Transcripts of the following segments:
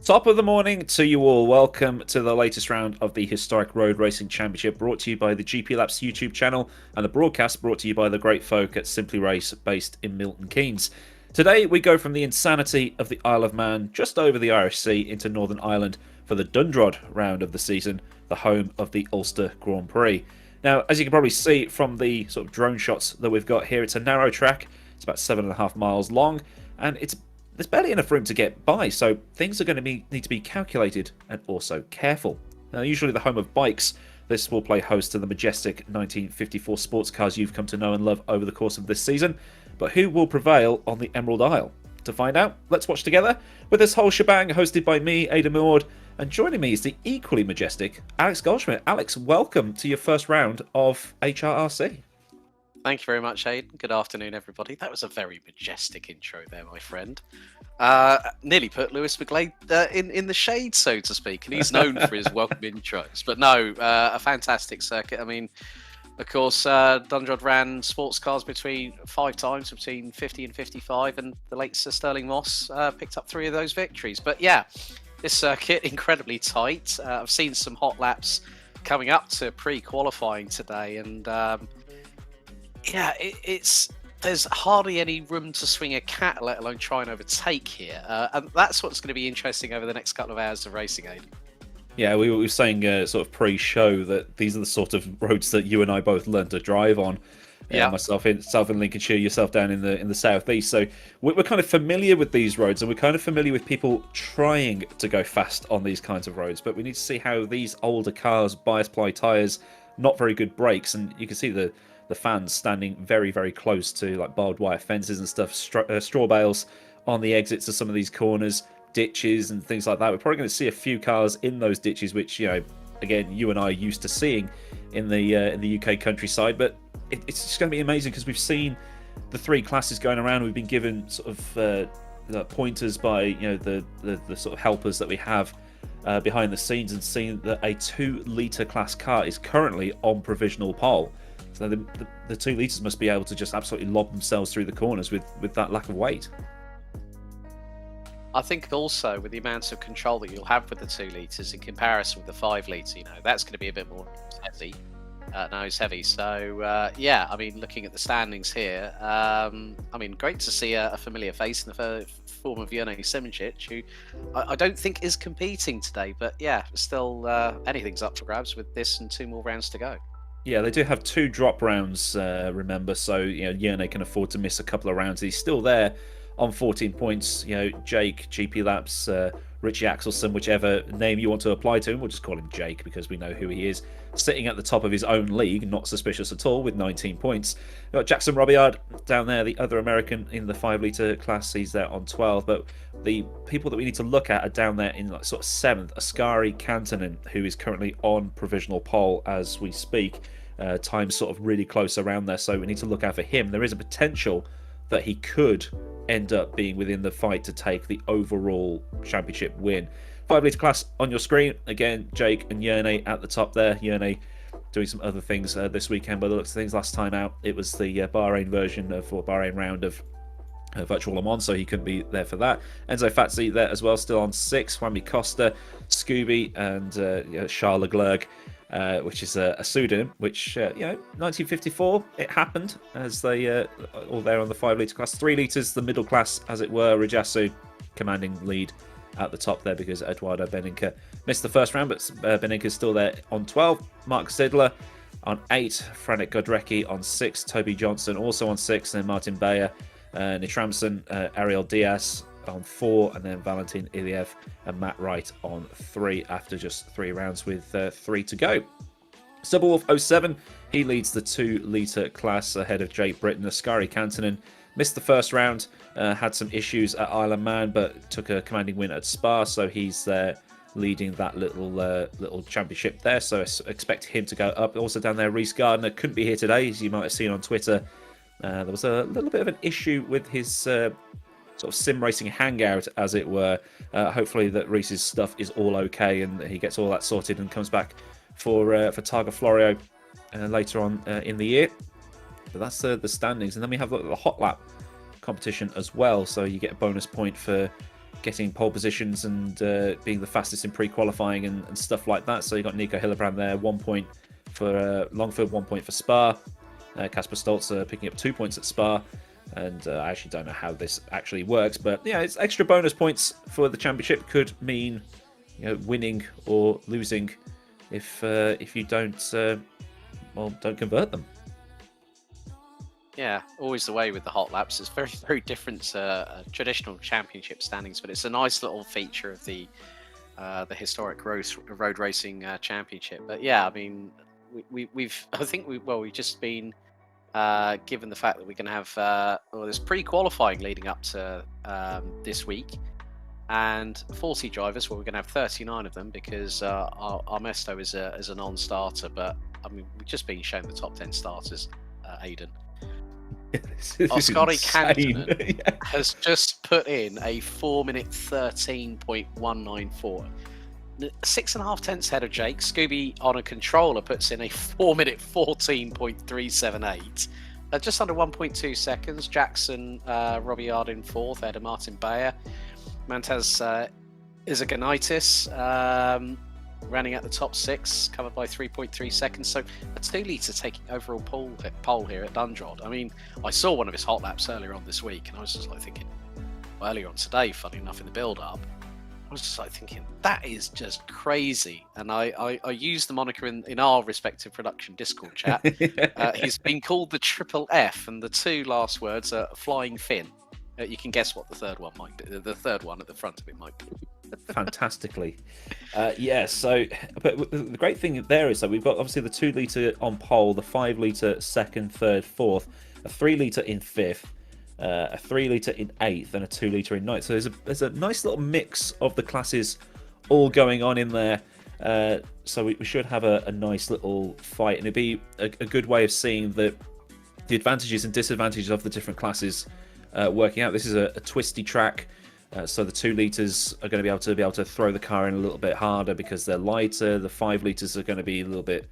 Top of the morning to you all. Welcome to the latest round of the Historic Road Racing Championship, brought to you by the GP Laps YouTube channel and the broadcast brought to you by the great folk at Simply Race, based in Milton Keynes. Today we go from the insanity of the Isle of Man, just over the Irish Sea, into Northern Ireland for the Dundrod round of the season, the home of the Ulster Grand Prix. Now, as you can probably see from the sort of drone shots that we've got here, it's a narrow track. It's about 7.5 miles long, and there's barely enough room to get by, so things are going to need to be calculated and also careful. Now, usually the home of bikes, this will play host to the majestic 1954 sports cars you've come to know and love over the course of this season. But who will prevail on the Emerald Isle? To find out, let's watch together with this whole shebang, hosted by me, Ada Maud, and joining me is the equally majestic Alex Goldschmidt. Alex, welcome to your first round of HRRC. Thank you very much, Aidan. Good afternoon, everybody. That was a very majestic intro there, my friend. Nearly put Lewis McGlade in the shade, so to speak, and he's known for his welcome intros. But no, a fantastic circuit. I mean, of course, Dundrod ran sports cars five times between 50 and 55, and the late Sir Sterling Moss picked up 3 of those victories. But yeah, this circuit, incredibly tight. I've seen some hot laps coming up to pre-qualifying today, and yeah, there's hardly any room to swing a cat, let alone try and overtake here. And that's what's going to be interesting over the next couple of hours of racing, Aidan. Yeah, we were saying sort of pre-show that these are the sort of roads that you and I both learned to drive on. Yeah. Myself in Lincolnshire, yourself down in the southeast. So we're kind of familiar with these roads, and we're kind of familiar with people trying to go fast on these kinds of roads. But we need to see how these older cars, bias ply tyres, not very good brakes, and you can see the fans standing very, very close to like barbed wire fences and stuff, straw bales on the exits of some of these corners, ditches and things like that. We're probably going to see a few cars in those ditches, which, you know, again, you and I are used to seeing in the UK countryside. But it's just going to be amazing because we've seen the 3 classes going around. We've been given sort of pointers by, you know, the sort of helpers that we have behind the scenes, and seen that a 2-litre class car is currently on provisional pole. So the 2 litres must be able to just absolutely lob themselves through the corners with that lack of weight. I think also with the amount of control that you'll have with the 2 litres in comparison with the 5 litre, you know, that's going to be a bit more nose heavy. So yeah, I mean, looking at the standings here, I mean, great to see a familiar face in the form of Jurne Simoncic, who I don't think is competing today, but yeah, still anything's up for grabs with this and 2 more rounds to go. Yeah, they do have 2 drop rounds, remember, so, you know, Jurne can afford to miss a couple of rounds. He's still there on 14 points. You know, Jake, GP Laps, Richie Axelson, whichever name you want to apply to him, we'll just call him Jake because we know who he is, sitting at the top of his own league, not suspicious at all, with 19 points. We've got Jackson Robillard down there, the other American in the 5-litre class. He's there on 12, but the people that we need to look at are down there in like sort of 7th. Askari Kantonen, who is currently on provisional pole as we speak. Time's sort of really close around there, so we need to look out for him. There is a potential that he could end up being within the fight to take the overall championship win. 5-litre class on your screen. Again, Jake and Jurne at the top there. Jurne doing some other things this weekend by the looks of things. Last time out, it was the Bahrain version or Bahrain round of Virtual Le Mans, so he couldn't be there for that. Enzo Fazzi there as well, still on 6. Juanmi Costa, Scooby, and Charles Leclerc, which is a pseudonym, which, you know, 1954, it happened, as they all there on the 5-litre class. 3 litres, the middle class, as it were. Rajasu commanding lead at the top there because Eduardo Beninca missed the first round, but Beninca's still there on 12. Mark Zidler on 8. Franek Godrecki on 6. Toby Johnson also on 6. And then Martin Bayer, Nitramson, Ariel Diaz on 4, and then Valentin Iliev and Matt Wright on 3 after just 3 rounds with 3 to go. Subwolf 07, he leads the 2-litre class ahead of Jake Britton. Askari Kantonen missed the first round, had some issues at Isle of Man, but took a commanding win at Spa, so he's there leading that little championship there, so I expect him to go up. Also down there, Reese Gardner couldn't be here today, as you might have seen on Twitter. There was a little bit of an issue with his sort of sim racing hangout, as it were. Hopefully that Reese's stuff is all okay and he gets all that sorted and comes back for Targa Florio later on in the year. But that's the standings, and then we have the hot lap competition as well. So you get a bonus point for getting pole positions and being the fastest in pre-qualifying and stuff like that. So you got Nico Hillebrand there, 1 point for Longford, 1 point for Spa. Kasper Stolzer picking up 2 points at Spa. And I actually don't know how this actually works, but yeah, it's extra bonus points for the championship. Could mean winning or losing if you don't don't convert them. Yeah, always the way with the hot laps. It's very, very different to traditional championship standings, but it's a nice little feature of the historic road racing championship. But yeah, I mean, we've just been given the fact that we're going to have there's pre-qualifying leading up to this week, and 40 drivers. Well, we're going to have 39 of them because our Mesto is a non-starter. But I mean, we've just been shown the top 10 starters, Aidan. Oskari Kantonen has just put in a 4-minute 13.194. 6.5 tenths ahead of Jake. Scooby on a controller puts in a 4-minute 14.378. Just under 1.2 seconds. Jackson Robillard in fourth, ahead of Martin Bayer. Mantaz Izaganitis running at the top 6, covered by 3.3 seconds. So a 2 litre taking overall pole here at Dundrod. I mean, I saw one of his hot laps earlier on this week, and I was just like thinking, earlier on today, funny enough, in the build-up, I was just like thinking, that is just crazy. And I used the moniker in our respective production Discord chat. He's been called the Triple F, and the 2 last words are Flying Fin. You can guess what the third one might be. The third one at the front of it might be. Fantastically. So but the great thing there is that we've got obviously the 2 litre on pole, the 5 litre second, third, fourth, a 3 litre in fifth, a 3 litre in eighth, and a 2 litre in ninth. So there's a nice little mix of the classes all going on in there. So we should have a nice little fight, and it'd be a good way of seeing the advantages and disadvantages of the different classes working out. This is a twisty track. So the 2 litres are going to be able to throw the car in a little bit harder because they're lighter. The 5 litres are going to be a little bit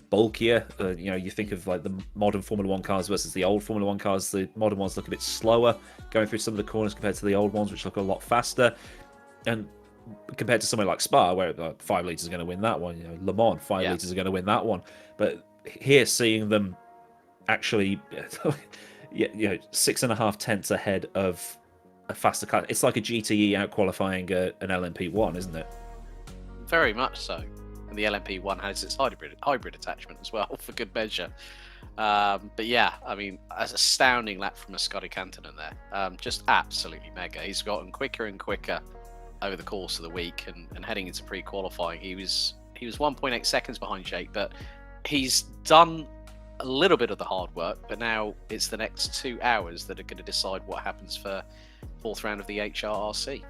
bulkier. You think of like the modern Formula 1 cars versus the old Formula 1 cars. The modern ones look a bit slower going through some of the corners compared to the old ones, which look a lot faster. And compared to somewhere like Spa, where 5 litres are going to win that one, Le Mans, 5 litres are going to win that one. But here, seeing them actually 6.5 tenths ahead of a faster car. It's like a GTE out qualifying an LMP1, isn't it? Very much so. And the LMP1 has its hybrid attachment as well, for good measure. But yeah, I mean, an astounding lap from Oskari Kantonen there. Just absolutely mega. He's gotten quicker and quicker over the course of the week, and heading into pre-qualifying, he was 1.8 seconds behind Jake, but he's done a little bit of the hard work. But now it's the next 2 hours that are going to decide what happens for fourth round of the HRC.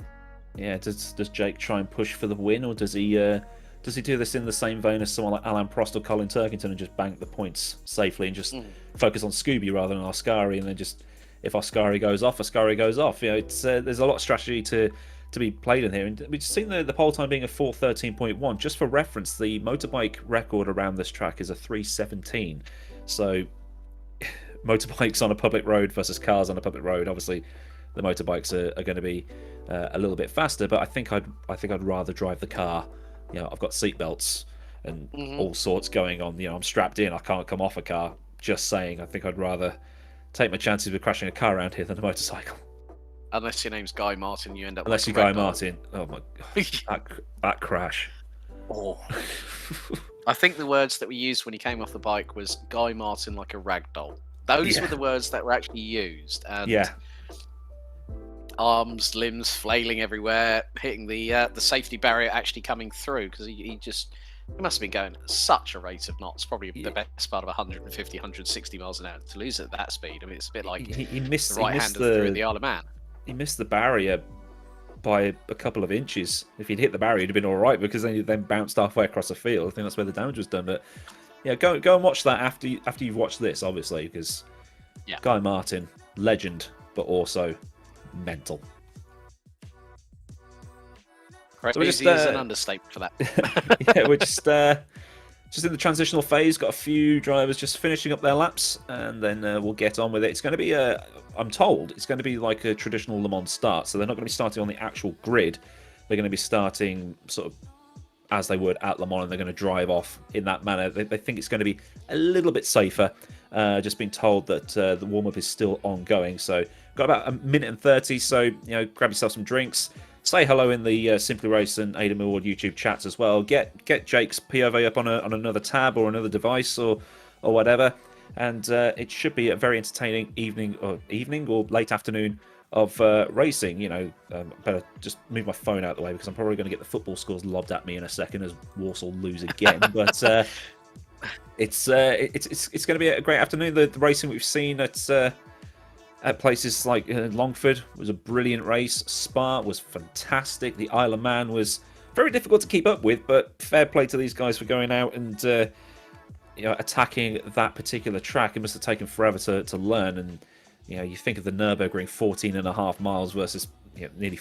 Yeah, does Jake try and push for the win, or does he do this in the same vein as someone like Alain Prost or Colin Turkington and just bank the points safely and just focus on Scooby rather than Oskari, and then just if Oskari goes off, Oskari goes off? It's there's a lot of strategy to be played in here, and we've seen the pole time being a 4:13.1. Just for reference, the motorbike record around this track is a 3:17. So motorbikes on a public road versus cars on a public road, obviously the motorbikes are going to be a little bit faster, but I think I'd rather drive the car. I've got seatbelts and all sorts going on. I'm strapped in. I can't come off a car. Just saying, I think I'd rather take my chances with crashing a car around here than a motorcycle. Unless your name's Guy Martin, you end up. Unless you're Guy Martin. Oh my god, that crash. Oh. I think the words that we used when he came off the bike was Guy Martin like a rag doll. Those were the words that were actually used. And arms, limbs flailing everywhere, hitting the safety barrier actually coming through, because he must have been going at such a rate of knots, probably the best part of 150, 160 miles an hour to lose at that speed. I mean, it's a bit like he missed the right hand through the Isle of Man. He missed the barrier by a couple of inches. If he'd hit the barrier, he'd have been all right, because then he bounced halfway across the field. I think that's where the damage was done. But yeah, go and watch that after you've watched this, obviously, because Guy Martin, legend, but also mental. Crazy is an understatement for that. Yeah, we're just just in the transitional phase. Got a few drivers just finishing up their laps, and then we'll get on with it. It's going to be I'm told it's going to be like a traditional Le Mans start, so they're not going to be starting on the actual grid. They're going to be starting sort of as they would at Le Mans, and they're going to drive off in that manner. They think it's going to be a little bit safer. Just been told that the warm-up is still ongoing, so got about a minute and 30, so grab yourself some drinks, say hello in the Simply Race and Adam Award YouTube chats as well. Get Jake's POV up on another tab or another device or whatever, and it should be a very entertaining evening or late afternoon of racing. Better just move my phone out of the way because I'm probably going to get the football scores lobbed at me in a second as Walsall lose again. But it's going to be a great afternoon. The racing we've seen at places like Longford was a brilliant race. Spa was fantastic. The Isle of Man was very difficult to keep up with, but fair play to these guys for going out and attacking that particular track. It must have taken forever to learn. And you think of the Nürburgring 14.5 miles versus nearly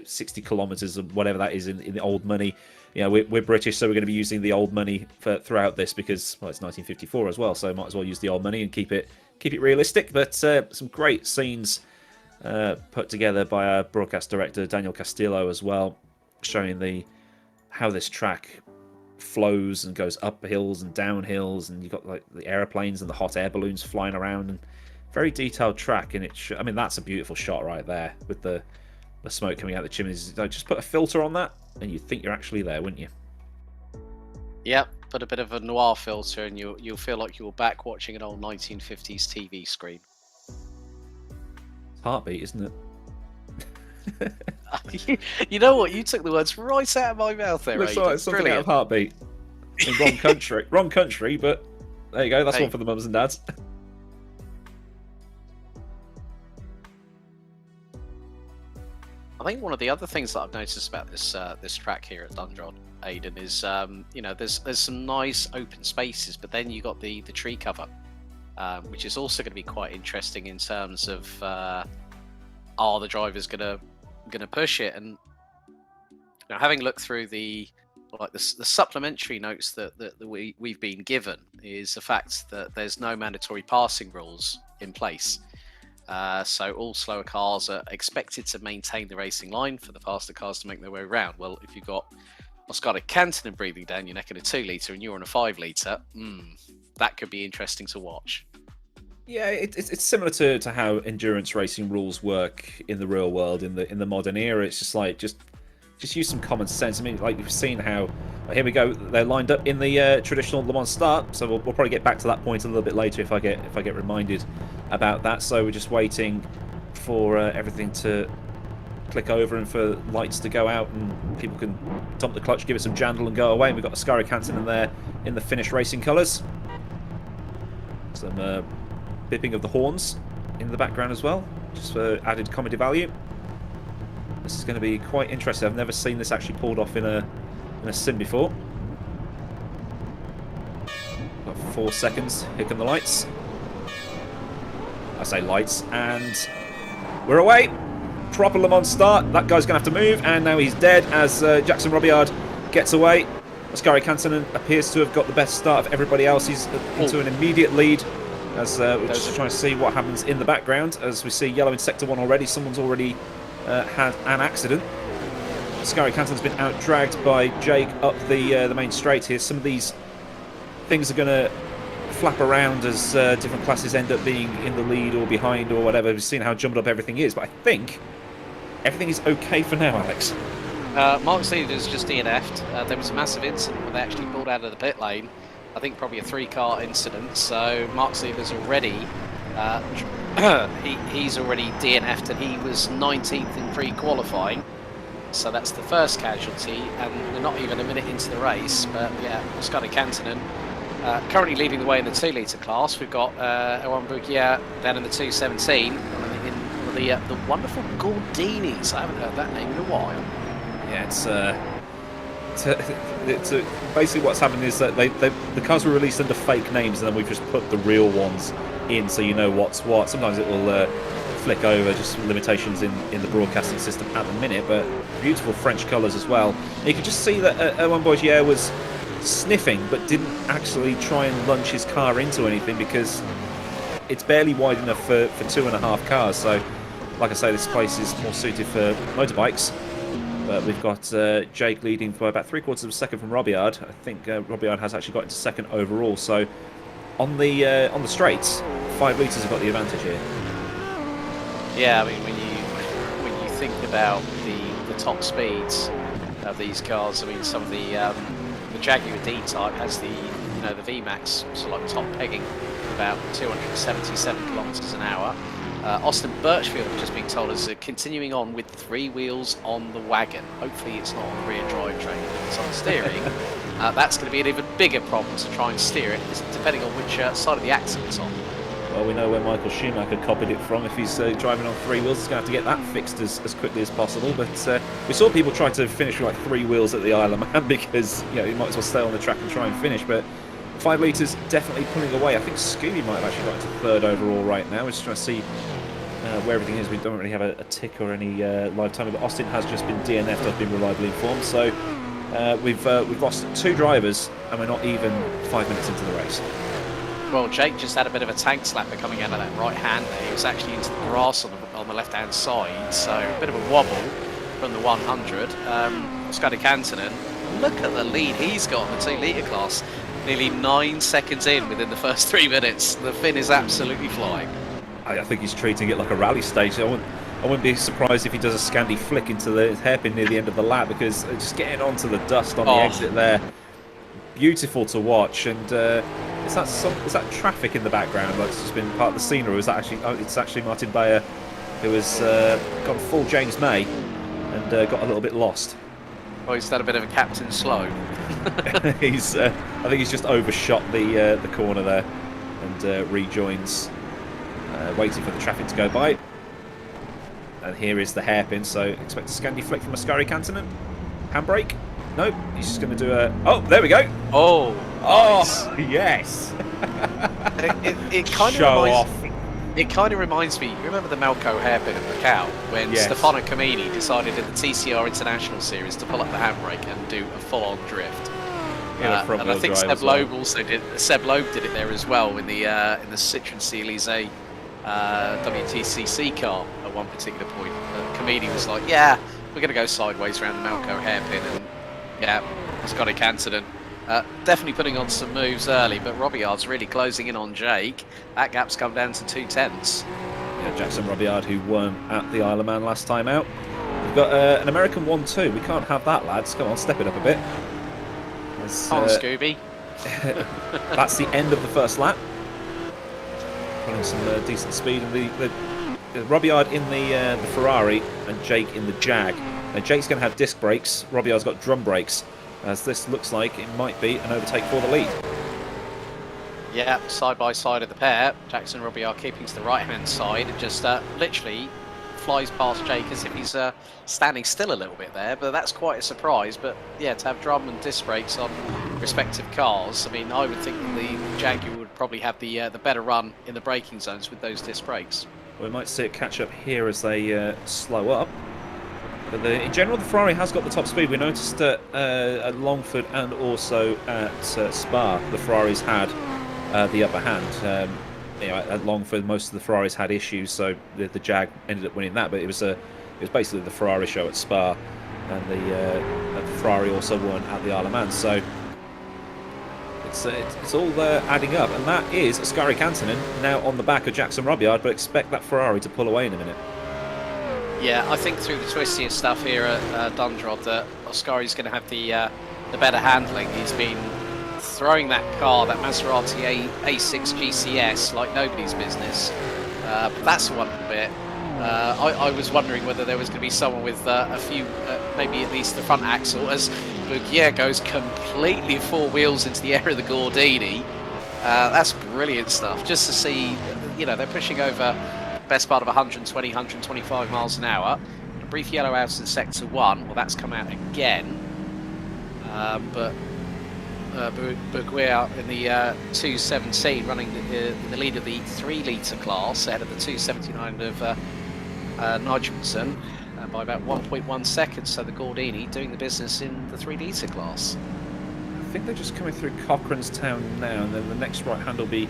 60 kilometers or whatever that is in the old money. We're British, so we're going to be using the old money throughout this because, it's 1954 as well, so might as well use the old money and keep it realistic. But some great scenes put together by our broadcast director Daniel Castillo as well, showing how this track flows and goes up hills and down hills, and you've got like the aeroplanes and the hot air balloons flying around, and very detailed track. And that's a beautiful shot right there with the smoke coming out the chimneys. Just put a filter on that and you'd think you're actually there, wouldn't you? Yep, put a bit of a noir filter and you'll feel like you're back watching an old 1950s TV screen. Heartbeat, isn't it? You know what? You took the words right out of my mouth there. Looks like something out of Heartbeat. In wrong country. Wrong country, but there you go. That's one for the mums and dads. I think one of the other things that I've noticed about this track here at Dundrod, Aidan, is there's some nice open spaces, but then you got the tree cover, which is also going to be quite interesting in terms of are the drivers gonna push it? And having looked through the supplementary notes that we've been given, is the fact that there's no mandatory passing rules in place. So all slower cars are expected to maintain the racing line for the faster cars to make their way around. Well, if you've got Oscar Cantonen breathing down your neck in a 2 litre and you're on a 5 litre, that could be interesting to watch. Yeah, it's similar to how endurance racing rules work in the real world in the modern era. It's just like just use some common sense. I mean, like we've seen how here we go. They're lined up in the traditional Le Mans start, so we'll probably get back to that point a little bit later if I get reminded about that. So we're just waiting for everything to click over and for lights to go out and people can dump the clutch, give it some jandle and go away. And we've got Oscar Cantonen in there in the Finnish racing colours. Some bipping of the horns in the background as well, just for added comedy value. This is going to be quite interesting. I've never seen this actually pulled off in a sim before. Got 4 seconds. Here come the lights. I say lights, and we're away. Proper Le Mans start. That guy's going to have to move, and now he's dead as Jackson Robillard gets away. Oscar Cantonen appears to have got the best start of everybody else. He's into an immediate lead as we're just trying to see what happens in the background. As we see yellow in Sector 1 already. Someone's already had an accident. Oscar Cantonen's been out-dragged by Jake up the main straight here. Some of these things are going to flap around as different classes end up being in the lead or behind or whatever. We've seen how jumbled up everything is, but I think everything is okay for now, Alex. Mark Seeders just DNF'd. There was a massive incident where they actually pulled out of the pit lane. I think probably a 3-car incident. So Mark Seeders already he's already DNF'd, and he was 19th in pre-qualifying. So that's the first casualty, and we're not even a minute into the race. But yeah, Oscar Cantonen currently leading the way in the 2 litre class. We've got Owen Bouguier down in the 217 in the wonderful Gordinis. I haven't heard that name in a while. Yeah, it's basically what's happened is that the cars were released under fake names, and then we've just put the real ones in, so you know what's what. Sometimes it will flick over, just limitations in the broadcasting system at the minute, but beautiful French colours as well. And you can just see that Owen Bouguier was sniffing, but didn't actually try and lunge his car into anything because it's barely wide enough for 2.5 cars. So, like I say, this place is more suited for motorbikes. But we've got Jake leading by about 3/4 of a second from Robillard. I think Robillard has actually got into second overall. So, on the straights, 5 litres have got the advantage here. Yeah, I mean, when you think about the top speeds of these cars, I mean, some of the Jaguar D-Type has the VMAX, so like top pegging, about 277 kilometres an hour. Austin Birchfield, just being told, is continuing on with 3 wheels on the wagon. Hopefully it's not on the rear drivetrain, if it's on steering. That's going to be an even bigger problem to try and steer it, depending on which side of the axle it's on. Well, we know where Michael Schumacher copied it from. If he's driving on 3 wheels, he's going to have to get that fixed as quickly as possible. But we saw people try to finish with like 3 wheels at the Isle of Man because you might as well stay on the track and try and finish. But 5 litres definitely pulling away. I think Scooby might have actually got into 3rd overall right now. We're just trying to see where everything is. We don't really have a tick or any live timing, but Austin has just been DNF'd. I've been reliably informed. So we've lost 2 drivers and we're not even 5 minutes into the race. Well, Jake just had a bit of a tank slapper coming out of that right hand there. He was actually into the grass on the left-hand side, so a bit of a wobble from the 100. Scotty Cantonen, look at the lead he's got in the 2 litre class. Nearly 9 seconds in within the first 3 minutes. The Finn is absolutely flying. I think he's treating it like a rally stage. I wouldn't be surprised if he does a Scandi flick into the hairpin near the end of the lap, because just getting onto the dust on the exit there, beautiful to watch. And is that traffic in the background that's just been part of the scenery, or is that actually? Oh, it's actually Martin Bayer, who has gone full James May and got a little bit lost. Oh, he's done a bit of a Captain Slow. I think he's just overshot the corner there and rejoins, waiting for the traffic to go by. And here is the hairpin, so expect a Scandi flick from Ascari Cantonen. Handbrake? Nope, he's just going to do a... Oh, there we go! Oh, nice. Oh, yes! it kind of reminds... It kind of reminds me, you remember the Malco hairpin at Macau, when Stefano Camini decided in the TCR International Series to pull up the handbrake and do a full-on drift. And I think Seb Loeb also did. Seb Loeb did it there as well in the Citroen C-Elise WTCC car at one particular point. Camini was like, "Yeah, we're going to go sideways around the Malco hairpin," and Scotty Cantonen definitely putting on some moves early, but Robbillard's really closing in on Jake. That gap's come down to 2/10. Yeah, Jackson Robillard, who won at the Isle of Man last time out. We've got an American 1-2. We can't have that, lads. Come on, step it up a bit. On Scooby. That's the end of the first lap. Putting some decent speed. And the Robillard in the Ferrari and Jake in the Jag. Now, Jake's going to have disc brakes. Robillard's got drum brakes, as this looks like it might be an overtake for the lead. Yeah, side by side of the pair. Jackson Robillard keeping to the right-hand side and just literally flies past Jake as if he's standing still a little bit there, but that's quite a surprise. But yeah, to have drum and disc brakes on respective cars, I mean, I would think that the Jaguar would probably have the better run in the braking zones with those disc brakes. We might see it catch up here as they slow up. But in general, the Ferrari has got the top speed. We noticed that at Longford and also at Spa, the Ferraris had the upper hand. At Longford, most of the Ferraris had issues, so the Jag ended up winning that. But it was basically the Ferrari show at Spa, and the Ferrari also won at the Isle of Man. So it's all adding up, and that is Ascari Cantonen now on the back of Jackson Robillard. But expect that Ferrari to pull away in a minute. Yeah, I think through the twisty stuff here at Dundrod that Ascari's going to have the better handling. He's been throwing that car, that Maserati A6 GCS, like nobody's business. But that's one bit. I was wondering whether there was going to be someone with a few, maybe at least the front axle, as Bugier goes completely 4 wheels into the air of the Gordini. That's brilliant stuff. Just to see, they're pushing over best part of 120, 125 miles an hour. A brief yellow out in sector 1. Well, that's come out again. But Bugier in the 217 running in the lead of the 3 litre class ahead of the 279 of Nigelson by about 1.1 seconds. So the Gordini doing the business in the 3 litre class. think they're just coming through Cochrane's Town now, and then the next right hand will be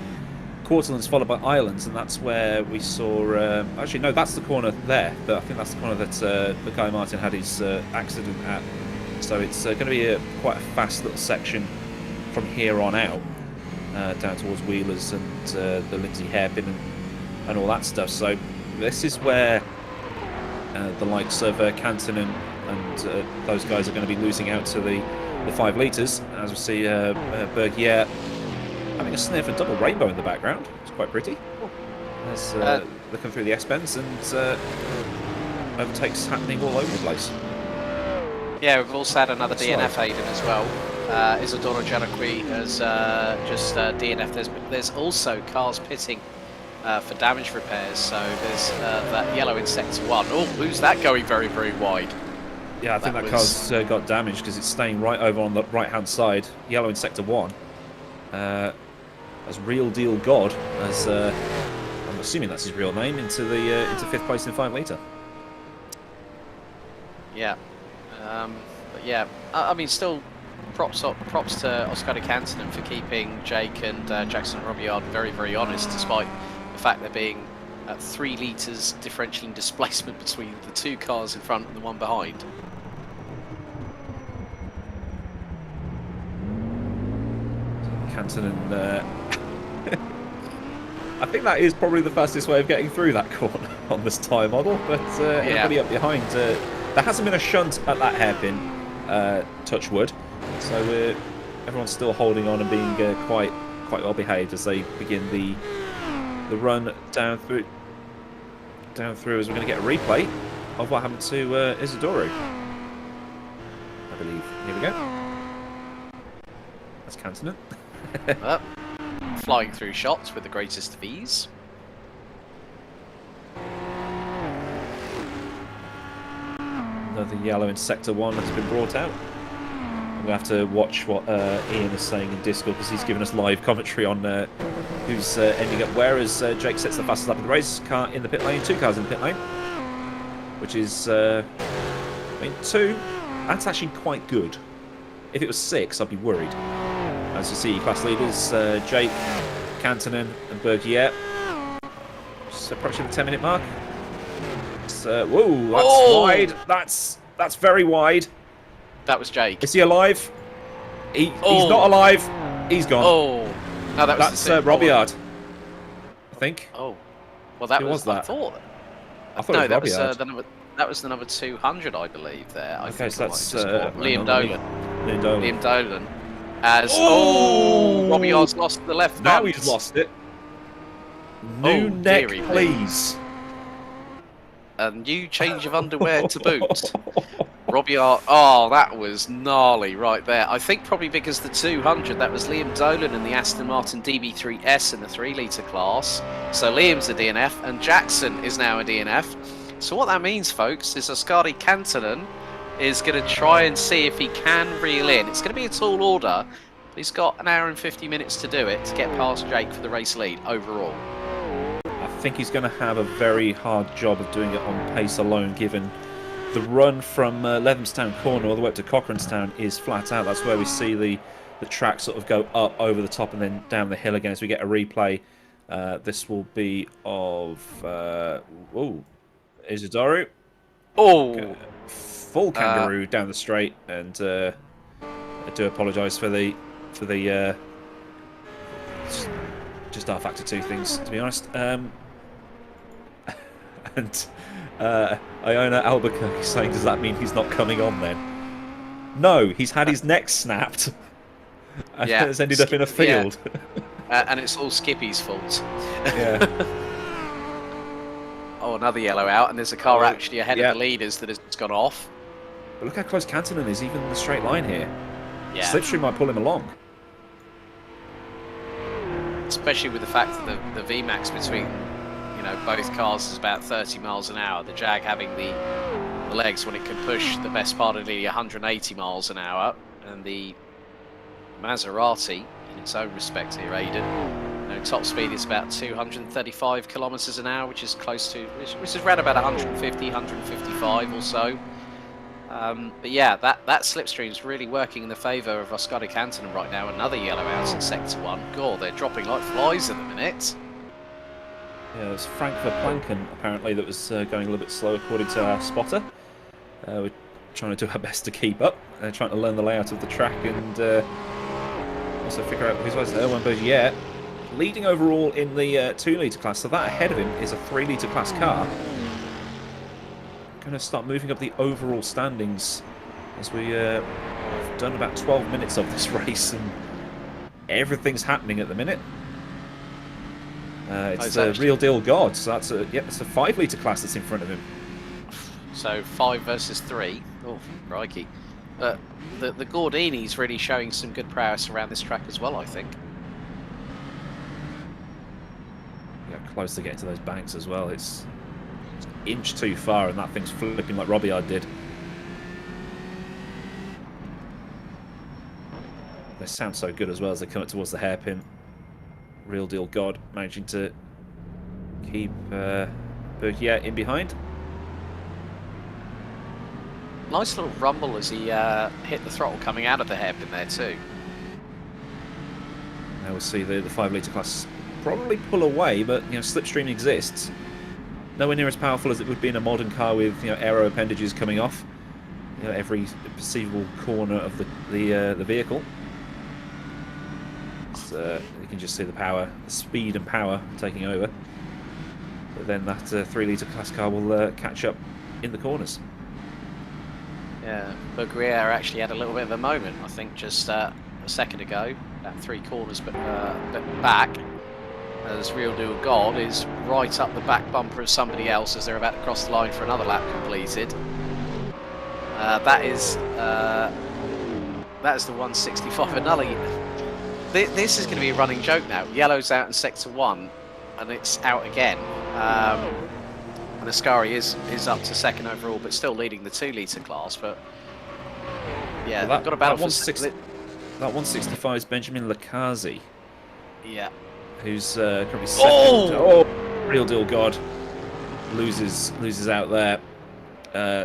Quarterlands, followed by Islands, and that's where we saw. Actually, no, that's the corner there. I think that's the corner that Guy Martin had his accident at. So it's going to be quite a fast little section from here on out, down towards Wheelers and the Lindsay Hairpin and all that stuff. So this is where the likes of Canton and those guys are going to be losing out to the 5 litres. As we see Bergier having a sniff of double rainbow in the background. It's quite pretty. As looking through the S-bends, and overtakes happening all over the place. Yeah, we've also had another DNF Aiden as well. Isidoro Janaqui has just DNF. There's also cars pitting for damage repairs, so there's that yellow in sector 1. Oh, who's that going very, very wide? Yeah, I think that car's got damaged because it's staying right over on the right-hand side. Yellow in sector 1. As Real Deal God, as I'm assuming that's his real name, into 5th place in 5 litre. Yeah, but yeah, I mean, still props to Oscar de Cantonen for keeping Jake and Jackson Robillard very, very honest, despite the fact there being 3 litres differential in displacement between the 2 cars in front and the one behind. Cantonen, I think that is probably the fastest way of getting through that corner on this tyre model, but everybody up behind, there hasn't been a shunt at that hairpin, touch wood, so everyone's still holding on and being quite well behaved as they begin the run down through as we're going to get a replay of what happened to Isidoro, I believe. Here we go. That's Cantonen. Flying through shots with the greatest of ease. Another yellow in sector 1 has been brought out. We'll have to watch what Ian is saying in Discord, because he's given us live commentary on who's ending up where, as Jake sets the fastest lap of the race. Car in the pit lane, 2 cars in the pit lane, which is, I mean, 2, that's actually quite good. If it was 6, I'd be worried. As you see, class leaders, Jake, Cantonen and Bergier, just approaching the 10-minute mark. Whoa, that's wide. That's very wide. That was Jake. Is he alive? He's not alive. He's gone. Oh, no, that's Robillard, I think. Oh, well, that was that? I thought no, that was the number 200, I believe. There. Okay, so that's Liam Dolan. Liam Dolan. As Robbillard's lost the left. Now he's lost it. New neck, please. A new change of underwear to boot. Robillard, oh, that was gnarly right there. I think probably because the 200, that was Liam Dolan in the Aston Martin DB3S in the 3 litre class. So Liam's a DNF and Jackson is now a DNF. So what that means, folks, is Ascari Cantonen is going to try and see if he can reel in. It's going to be a tall order, but he's got an hour and 50 minutes to do it to get past Jake for the race lead overall. I think he's going to have a very hard job of doing it on pace alone, given the run from Leathamstown Corner all the way up to Cochrane's Town is flat out. That's where we see the track sort of go up over the top and then down the hill again as we get a replay. This will be of Isidoro. Oh, full kangaroo down the straight, and I do apologise for the just our factor 2 things, to be honest. And Iona Albuquerque saying, does that mean he's not coming on then? No, he's had his neck snapped and has ended up in a field. Yeah. And it's all Skippy's fault. Yeah. Oh, another yellow out, and there's a car actually ahead of the leaders that has gone off. But look how close Cantonen is, even in the straight line here. Yeah. Slipstream might pull him along. Especially with the fact that the VMAX between both cars is about 30 miles an hour. The Jag having the legs when it can push the best part of nearly 180 miles an hour, and the Maserati, in its own respect here, Aiden, top speed is about 235 kilometers an hour, which is close to, which is around about 150, 155 or so. But yeah, that slipstream's really working in the favour of Oscar Canton right now. Another yellow out in sector 1. God, they're dropping like flies at the minute. Yeah, it was Frank Verplanken, apparently, that was going a little bit slow, according to our spotter. We're trying to do our best to keep up, trying to learn the layout of the track and also figure out who's there. But leading overall in the 2-litre class, so that ahead of him is a 3-litre class car. Going to start moving up the overall standings as we have done about 12 minutes of this race, and everything's happening at the minute. It's the real deal God, so that's it's a 5-litre class that's in front of him. So 5 versus 3. Oh, crikey. But the Gordini's really showing some good prowess around this track as well, I think. Yeah, close to getting to those banks as well. It's an inch too far, and that thing's flipping like Robillard did. They sound so good as well as they come up towards the hairpin. Real deal God managing to keep Bergier in behind. Nice little rumble as he hit the throttle coming out of the hairpin there too. Now we'll see the 5-litre class probably pull away, but slipstream exists. Nowhere near as powerful as it would be in a modern car with aero appendages coming off every perceivable corner of the vehicle. You can just see the power, the speed and power taking over. But then that 3-litre class car will catch up in the corners. Yeah, Bergier actually had a little bit of a moment, I think, just a second ago, about 3 corners but back, as Real Deal God is right up the back bumper of somebody else as they're about to cross the line for another lap completed. That is the 165 another. This is going to be a running joke now. Yellow's out in sector 1, and it's out again. And Ascari is up to second overall, but still leading the 2-litre class. But yeah, well, they've got a battle that 165 is Benjamin Lakazi. Yeah. Who's currently second. Oh, Real Deal God loses out there.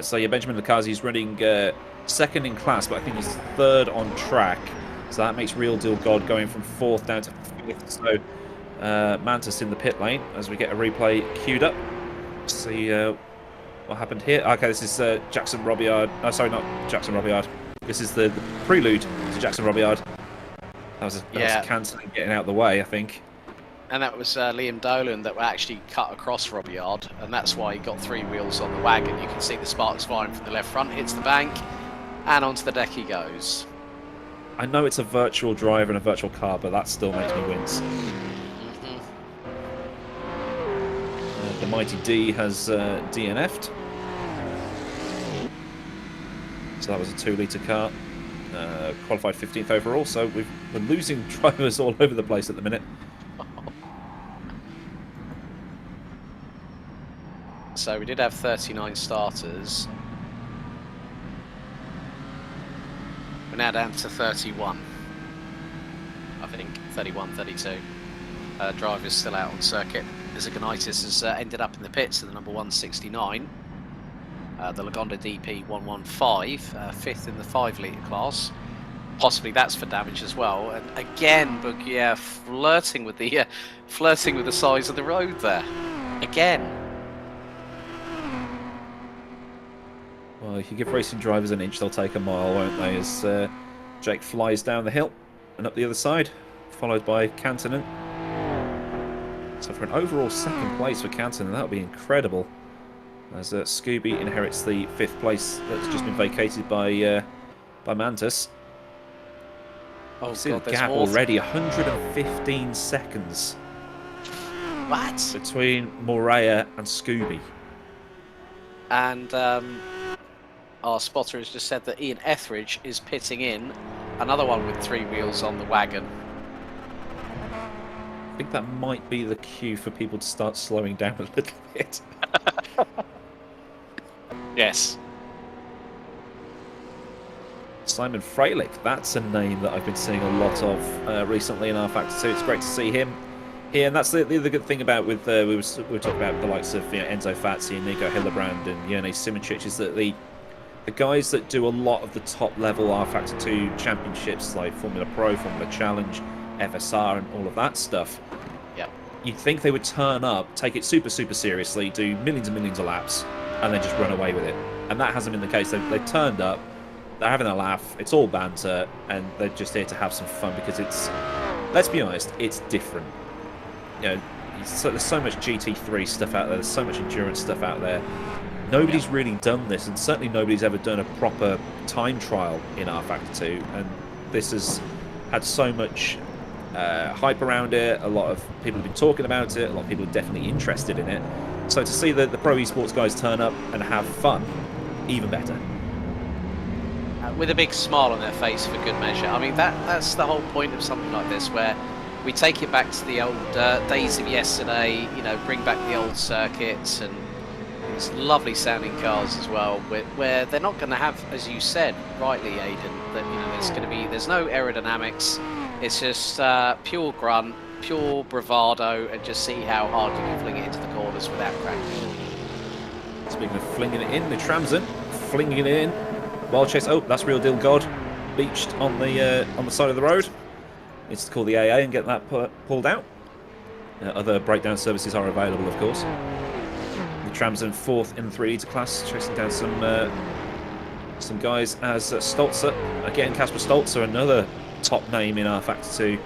So yeah, Benjamin Lakazi is running second in class, but I think he's third on track. So that makes Real Deal God going from 4th down to 5th. So Mantis in the pit lane as we get a replay queued up. See what happened here. Okay, this is Jackson Robillard. Oh, sorry, not Jackson Robillard. This is the prelude to Jackson Robillard. That was Canton getting out of the way, I think. And that was Liam Dolan that actually cut across Robillard, and that's why he got 3 wheels on the wagon. You can see the sparks flying from the left front, hits the bank, and onto the deck he goes. I know it's a virtual driver and a virtual car, but that still makes me wince. The Mighty D has DNF'd. So that was a 2-litre car. Qualified 15th overall, so we're losing drivers all over the place at the minute. So we did have 39 starters. We're now down to 31. I think 31, 32. Drivers still out on circuit. Zagonitis has ended up in the pits at the number 169. The Lagonda DP 115, 5th in the 5-litre class. Possibly that's for damage as well. And again, Bergier flirting with the size of the road there. Again. Well, if you give racing drivers an inch, they'll take a mile, won't they? As Jake flies down the hill and up the other side, followed by Cantonen. So for an overall 2nd place for Cantonen, that would be incredible. As Scooby inherits the 5th place that's just been vacated by Mantis. Oh, see God, the gap already, 115 seconds. What? Between Morea and Scooby. And our spotter has just said that Ian Etheridge is pitting in, another one with 3 wheels on the wagon. I think that might be the cue for people to start slowing down a little bit. Yes. Simon Freilich, that's a name that I've been seeing a lot of recently in R Factor 2. It's great to see him here, and that's the other good thing about with we were talking about the likes of Enzo Fazzi and Nico Hillebrand and Jone Simoncic is that the the guys that do a lot of the top level R-Factor 2 championships like Formula Pro, Formula Challenge, FSR and all of that stuff, Yep. you'd think they would turn up, take it super, super seriously, do millions and millions of laps, and then just run away with it. And that hasn't been the case. They've turned up, they're having a laugh, it's all banter, and they're just here to have some fun because it's, let's be honest, it's different. You know, there's so much GT3 stuff out there, there's so much endurance stuff out there. Nobody's really done this, and certainly nobody's ever done a proper time trial in R-Factor 2, and this has had so much hype around it. A lot of people have been talking about it, a lot of people are definitely interested in it. So to see the pro esports guys turn up and have fun, even better. With a big smile on their face for good measure. I mean, that's the whole point of something like this, where we take it back to the old days of yesterday, you know, bring back the old circuits and these lovely sounding cars as well, where they're not going to have, as you said rightly, Aidan, that, you know, there's no aerodynamics. It's just pure grunt, pure bravado, and just see how hard you can fling it into the corners without cracking. Speaking of flinging it in, the Tramsen flinging it in. Wild chase. Oh, that's Real Deal God, beached on the side of the road. Needs to call the AA and get that pulled out. Other breakdown services are available, of course. The Tramsen 4th in the 3 litre class, chasing down some guys as Stolzer. Again, Kasper Stolzer, another top name in R-Factor 2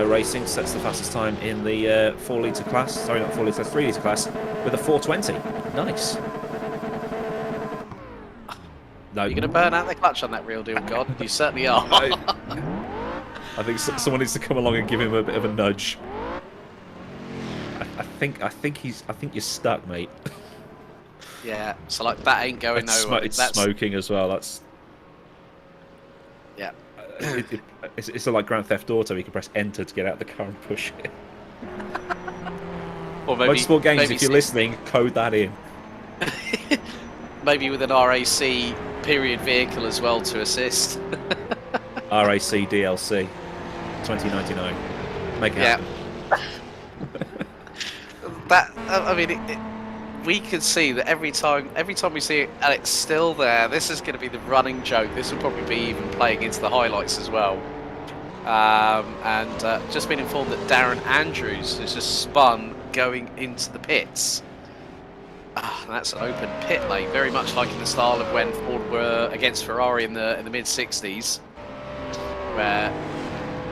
racing, sets the fastest time in the 4 litre class. Sorry, not 4 litre, 3 litre class, with a 4:20. Nice. No. You're going to burn out the clutch on that Real Deal God. You certainly are. I think someone needs to come along and give him a bit of a nudge. I think you're stuck, mate. Yeah. So like that ain't going nowhere. It's smoking as well. That's. Yeah. It's like Grand Theft Auto. You can press enter to get out of the car and push it. Or maybe, Motorsport games, if you're listening, code that in. Maybe with an RAC period vehicle as well to assist. RAC DLC 2099. Make it happen. I mean, we could see that every time we see Alex still there, this is going to be the running joke. This will probably be even playing into the highlights as well. Just been informed that Darren Andrews has just spun going into the pits. That's an open pit lane, very much like in the style of when Ford were against Ferrari in the mid '60s, where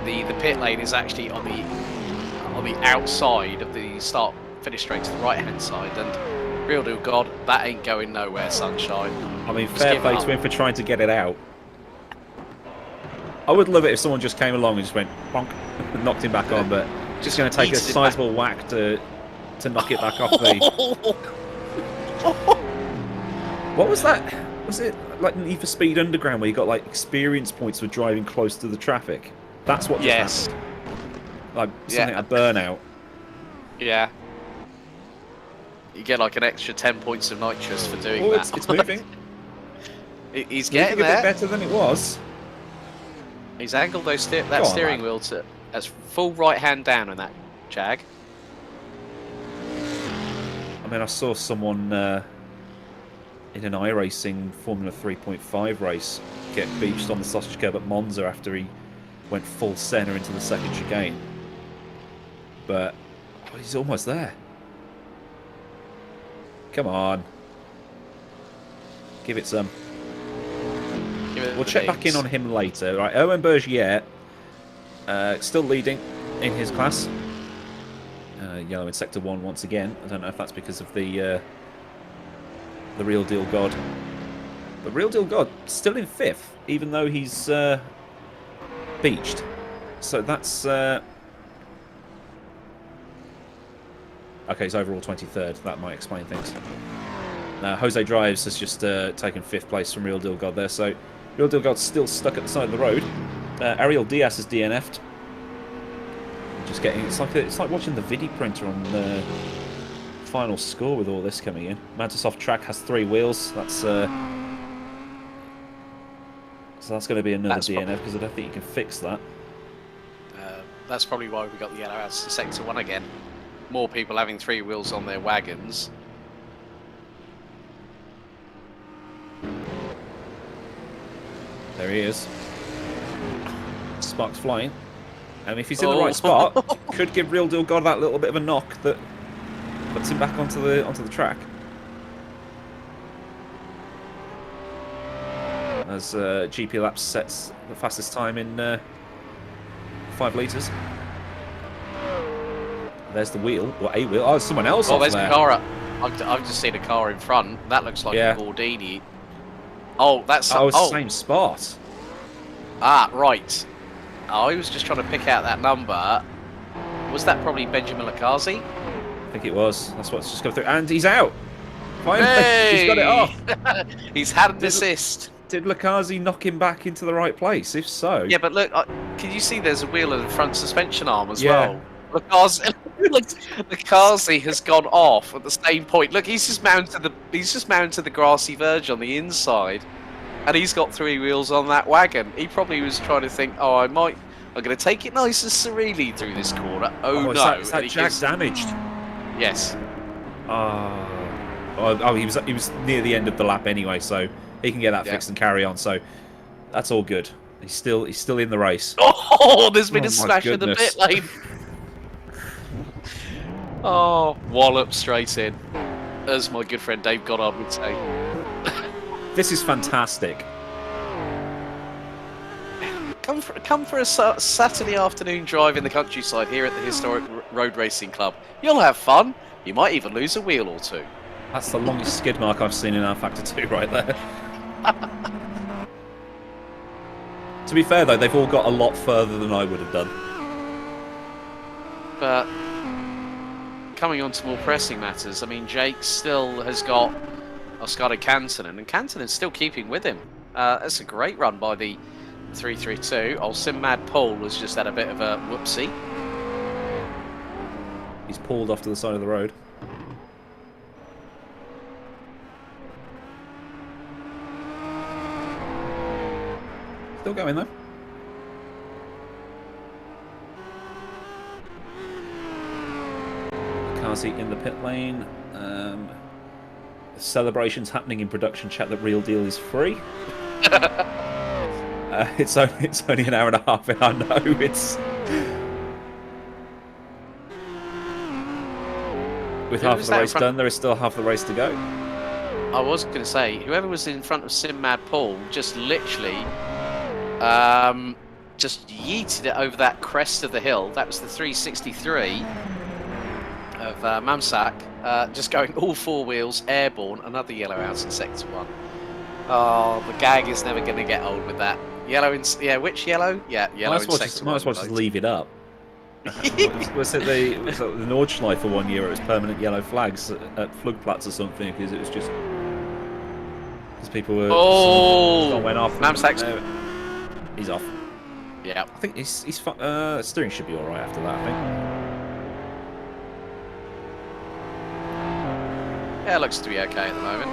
the pit lane is actually on the outside of the start finish straight to the right hand side. And Real Deal God, that ain't going nowhere, sunshine. I mean, fair play to him for trying to get it out. I would love it if someone just came along and just went bonk and knocked him back on, but just going to take a sizable whack to knock it back off the. What was that? Was it like Need for Speed Underground where you got like experience points for driving close to the traffic? That's what just happened. Like something a burnout. Yeah. You get like an extra 10 points of nitrous for doing that. It's moving. He's getting there. A bit better than it was. He's angled that steering wheel to that's full right hand down on that Jag. I mean, I saw someone in an iRacing Formula 3.5 race get beached on the sausage curb at Monza after he went full center into the second chicane. But he's almost there. Come on. Give it some. We'll check back in on him later. Right, Owen Bergier, still leading in his class. Yellow in Sector 1 once again. I don't know if that's because of the Real Deal God. But Real Deal God still in 5th, even though he's beached. So that's... Okay, he's overall 23rd. That might explain things. Jose Drives has just taken 5th place from Real Deal God there. So Real Deal God's still stuck at the side of the road. Ariel Diaz has DNF'd. Just getting it's like watching the Vidi printer on the final score with all this coming in. Mantosoft track has 3 wheels. That's so that's going to be another DNF because I don't think you can fix that. That's probably why we got the yellow out to Sector 1 again. More people having 3 wheels on their wagons. There he is. Sparks flying. If he's in the right spot, could give Real Deal God that little bit of a knock that puts him back onto the track. As GP Laps sets the fastest time in 5 litres. There's the wheel, or a wheel. Oh, there's someone else off there's there. a car up. I've just seen a car in front. That looks like a Gordini. Oh, that's... Oh, it's the same spot. Ah, right. I was just trying to pick out that number. Was that probably Benjamin Lakazi? I think it was. That's what's just come through. And he's out. Finally, hey! He's got it off. He's had an assist. Did Lakazi knock him back into the right place? If so... Yeah, but look, can you see there's a wheel in the front suspension arm as well? Lakazi has gone off at the same point. Look, he's just mounted the grassy verge on the inside, and he's got 3 wheels on that wagon. He probably was trying to think, I'm going to take it nice and serenely through this corner. Oh no! Is that jack damaged? Yes. He was near the end of the lap anyway, so he can get that fixed and carry on. So that's all good. He's still in the race. Oh, there's been a smash in the pit lane. Oh, wallop straight in, as my good friend Dave Goddard would say. This is fantastic. Come for a Saturday afternoon drive in the countryside here at the historic Road Racing Club. You'll have fun. You might even lose a wheel or 2. That's the longest skid mark I've seen in R Factor 2 right there. To be fair though, they've all got a lot further than I would have done. But coming on to more pressing matters, I mean, Jake still has got Oscar Cantonen, and Cantonen's still keeping with him. That's a great run by the 332. Old Sim Mad Paul was just had a bit of a whoopsie. He's pulled off to the side of the road. Still going though. Lakazi in the pit lane. Celebrations happening in production chat that Real Deal is free. It's only an hour and a half in. I know it's with half the race done. There is still half the race to go. I was going to say, whoever was in front of Sim Mad Paul just literally just yeeted it over that crest of the hill. That was the 363 of Mamsak, just going all 4 wheels, airborne, another yellow out in sector 1. Oh, the gag is never going to get old with that. Yellow in... Yeah, which yellow? Yeah, yellow in sector 1. Might as well just leave it up. Was it the Nordschleife for 1 year? It was permanent yellow flags at Flugplatz or something, because it was just... Because people were... went off. Mamsak's... He's off. Yeah. I think he's steering should be alright after that, I think. Yeah, it looks to be okay at the moment.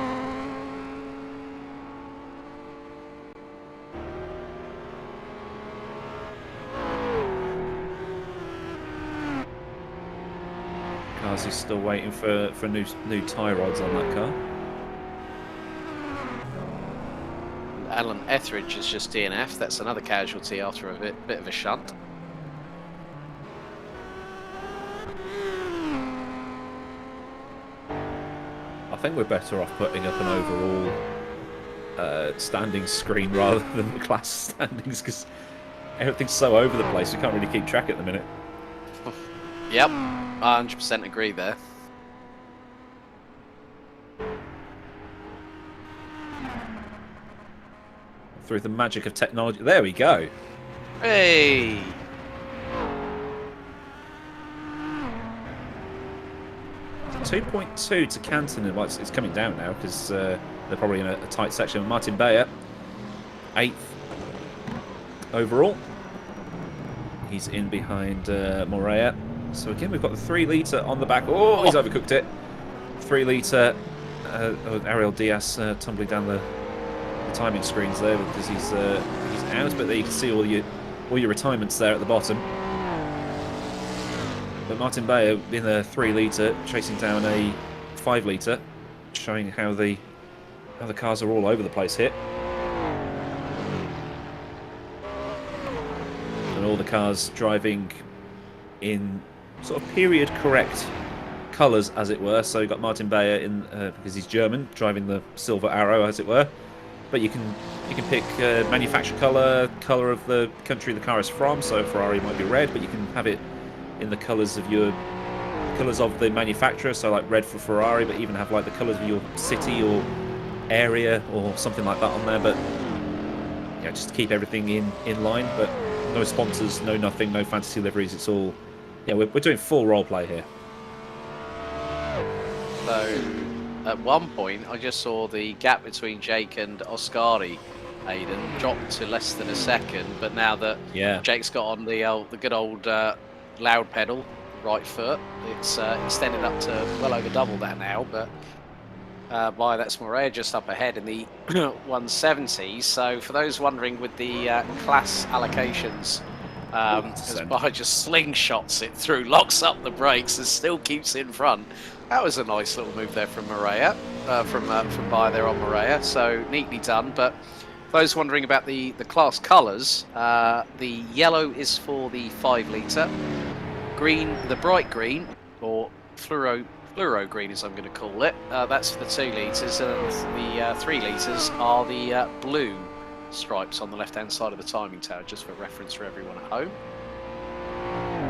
Kazi's still waiting for new tie rods on that car. Alan Etheridge has just DNF. That's another casualty after a bit of a shunt. I think we're better off putting up an overall standings screen rather than the class standings, because everything's so over the place we can't really keep track at the minute. Yep, 100% agree there. Through the magic of technology. There we go. Hey! It's 2.2 to Canton. Well, it's coming down now because they're probably in a tight section. Martin Bayer, 8th overall. He's in behind Morea. So again, we've got the 3 litre on the back. Oh, he's overcooked it. 3 litre. Ariel Diaz tumbling down the timing screens there because he's out. But there you can see all your retirements there at the bottom. But Martin Bayer in a 3 litre chasing down a 5 litre, showing how the cars are all over the place here. all the cars driving in sort of period correct colours, as it were. So you've got Martin Bayer in because he's German, driving the Silver Arrow, as it were. But you can pick manufacturer colour of the country the car is from. So Ferrari might be red, but you can have it in the colours of the manufacturer. So like red for Ferrari, but even have like the colours of your city or area or something like that on there. But yeah, just to keep everything in line. But no sponsors, no nothing, no fantasy liveries. It's all we're doing full roleplay here. So, at one point, I just saw the gap between Jake and Oscari, Aiden, drop to less than a second. But now that Jake's got on the good old loud pedal, right foot, it's extended up to well over double that now. But that's Morea just up ahead in the 170s. So, for those wondering with the class allocations, as Bar just slingshots it through, locks up the brakes, and still keeps in front. That was a nice little move there from Morea, from Bayer there on Morea. So neatly done. But for those wondering about the class colours, the yellow is for the 5 litre, green, the bright green, or fluoro green as I'm going to call it, that's for the 2 litres, and the 3 litres are the blue stripes on the left-hand side of the timing tower, just for reference for everyone at home.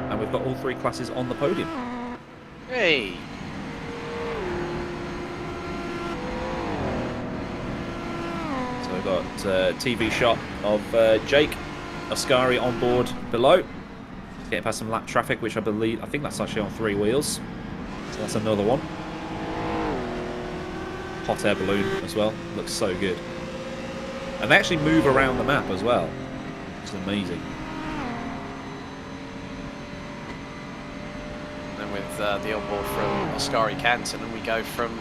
And we've got all 3 classes on the podium. Hey! So we've got a TV shot of Jake Oscari on board below. Getting past some lap traffic, which I think that's actually on 3 wheels. So that's another one. Hot air balloon as well. Looks so good. And they actually move around the map as well. It's amazing. And with the onboard from Oscari Canton, and we go from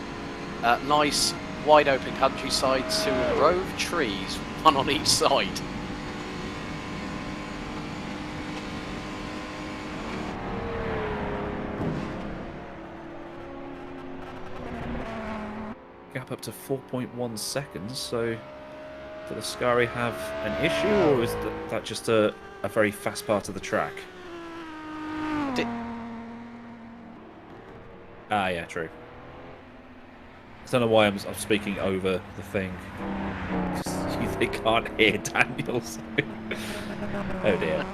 nice wide open countryside to a row of trees, one on each side. Gap up to 4.1 seconds, so do the Ascari have an issue, or is that just a very fast part of the track? Yeah, true. I don't know why I'm speaking over the thing. They can't hear Daniel. So. Oh dear.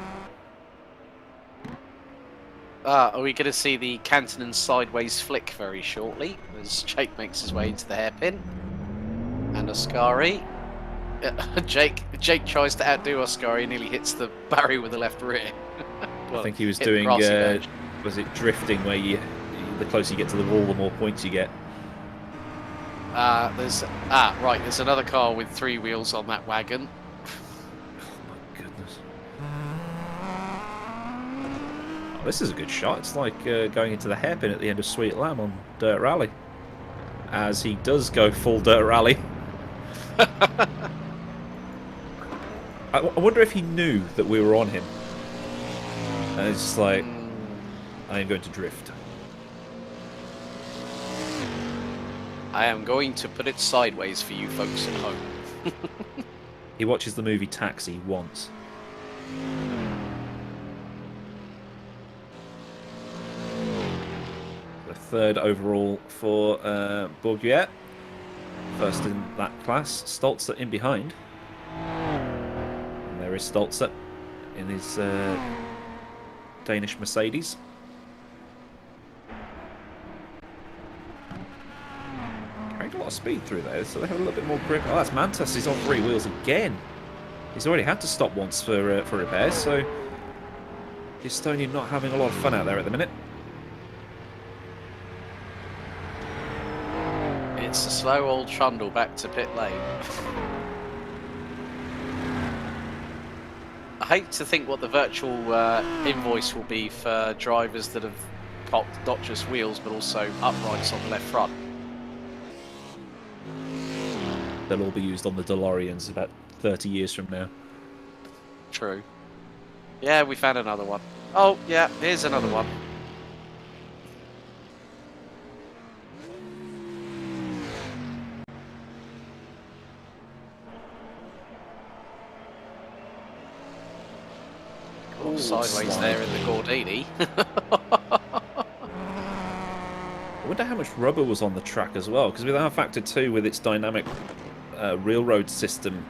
Are we going to see the Canton sideways flick very shortly as Jake makes his way into the hairpin? And Oscari. Jake tries to outdo Oscari and nearly hits the barrier with the left rear. Well, I think he was doing, was it drifting, where the closer you get to the wall, the more points you get? There's another car with 3 wheels on that wagon. Oh my goodness. Oh, this is a good shot. It's like going into the hairpin at the end of Sweet Lamb on Dirt Rally. As he does go full Dirt Rally. I wonder if he knew that we were on him. And it's just like, I am going to drift. I am going to put it sideways for you folks at home. He watches the movie Taxi once. The 3rd overall for Bourguier. First in that class. Stolzer in behind. And there is Stolzer in his Danish Mercedes. Carried a lot of speed through there, so they have a little bit more grip. Oh, that's Mantas. He's on 3 wheels again. He's already had to stop once for repairs, so the Estonian not having a lot of fun out there at the minute. It's a slow old trundle back to pit lane. I hate to think what the virtual invoice will be for drivers that have got not just wheels but also uprights on the left front. They'll all be used on the DeLoreans about 30 years from now. True. Yeah, we found another one. Oh, yeah, here's another one. Oh, sideways slide. there in the Gordini. I wonder how much rubber was on the track as well, because with our Factor 2, with its dynamic railroad system,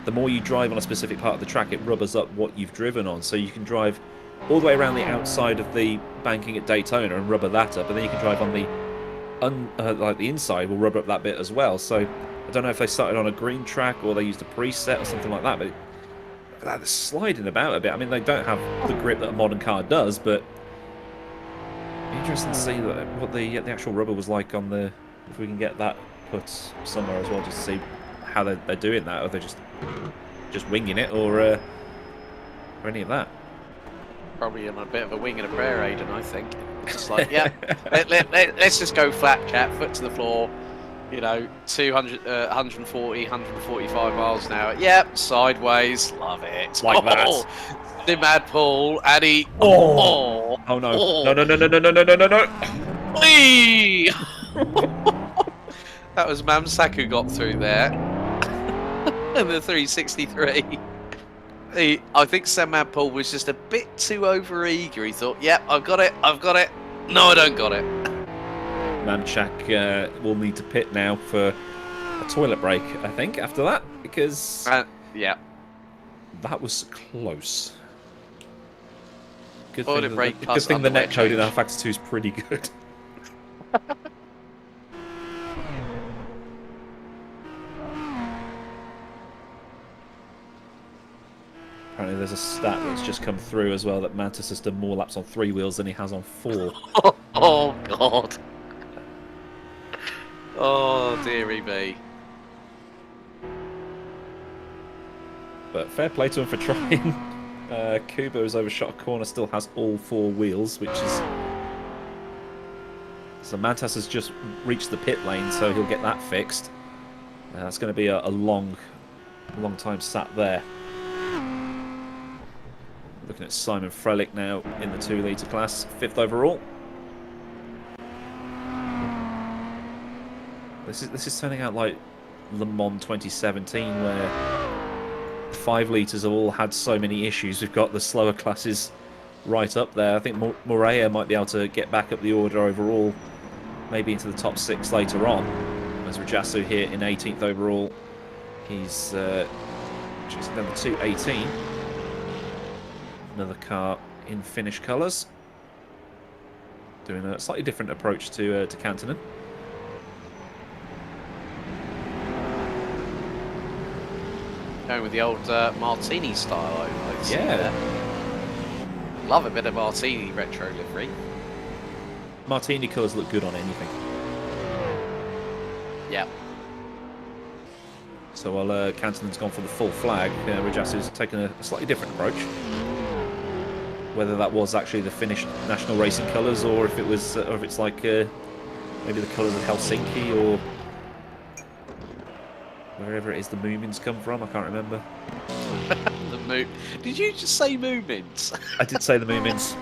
the more you drive on a specific part of the track, it rubbers up what you've driven on. So you can drive all the way around the outside of the banking at Daytona and rubber that up, and then you can drive on the like the inside will rubber up that bit as well. So I don't know if they started on a green track or they used a preset or something like that, but that's sliding about a bit. I mean, they don't have the grip that a modern car does, but interesting to see what the actual rubber was like on the. If we can get that put somewhere as well, just to see how they're doing that, or they're just winging it, or any of that. Probably on a bit of a wing and a prayer, Aiden, I think. Just like, yeah, let's just go flat, chat, foot to the floor. You know, 200, 140, 145 miles an hour. Yep, sideways, love it. Like that. The mad Paul, Addy. Oh no! No! No! No! No! No! No! No! No! No! Whee! That was Mamsak who got through there. And the 363. I think Sam Mad Paul was just a bit too over-eager. He thought, yep, I've got it, I've got it. No, I don't got it. Mamsak will need to pit now for a toilet break, I think, after that, because yeah, that was close. Good toilet thing, break good thing the net code in our Factor 2 is pretty good. Apparently there's a stat that's just come through as well that Mantis has done more laps on 3 wheels than he has on 4. Oh, God. Oh, dearie me. But fair play to him for trying. Kubo has overshot a corner, still has all 4 wheels, which is... So Mantas has just reached the pit lane, so he'll get that fixed. That's going to be a long time sat there. Looking at Simon Frelick now in the 2-litre class, 5th overall. This is turning out like Le Mans 2017, where 5 litres have all had so many issues. We've got the slower classes right up there. I think Morea might be able to get back up the order overall, maybe into the top 6 later on. As Rajasu here in 18th overall, he's choosing number 218. Another car in Finnish colours, doing a slightly different approach to Kantonen. Going with the old Martini style, I see Yeah. there. Love a bit of Martini retro livery. Martini colours look good on anything. Yeah. So while Kantonen's gone for the full flag, Rajasu's taken a slightly different approach. Whether that was actually the Finnish national racing colours, or if it was, or if it's like maybe the colours of Helsinki, or wherever it is the Moomins come from, I can't remember. Did you just say Moomins? I did say the Moomins.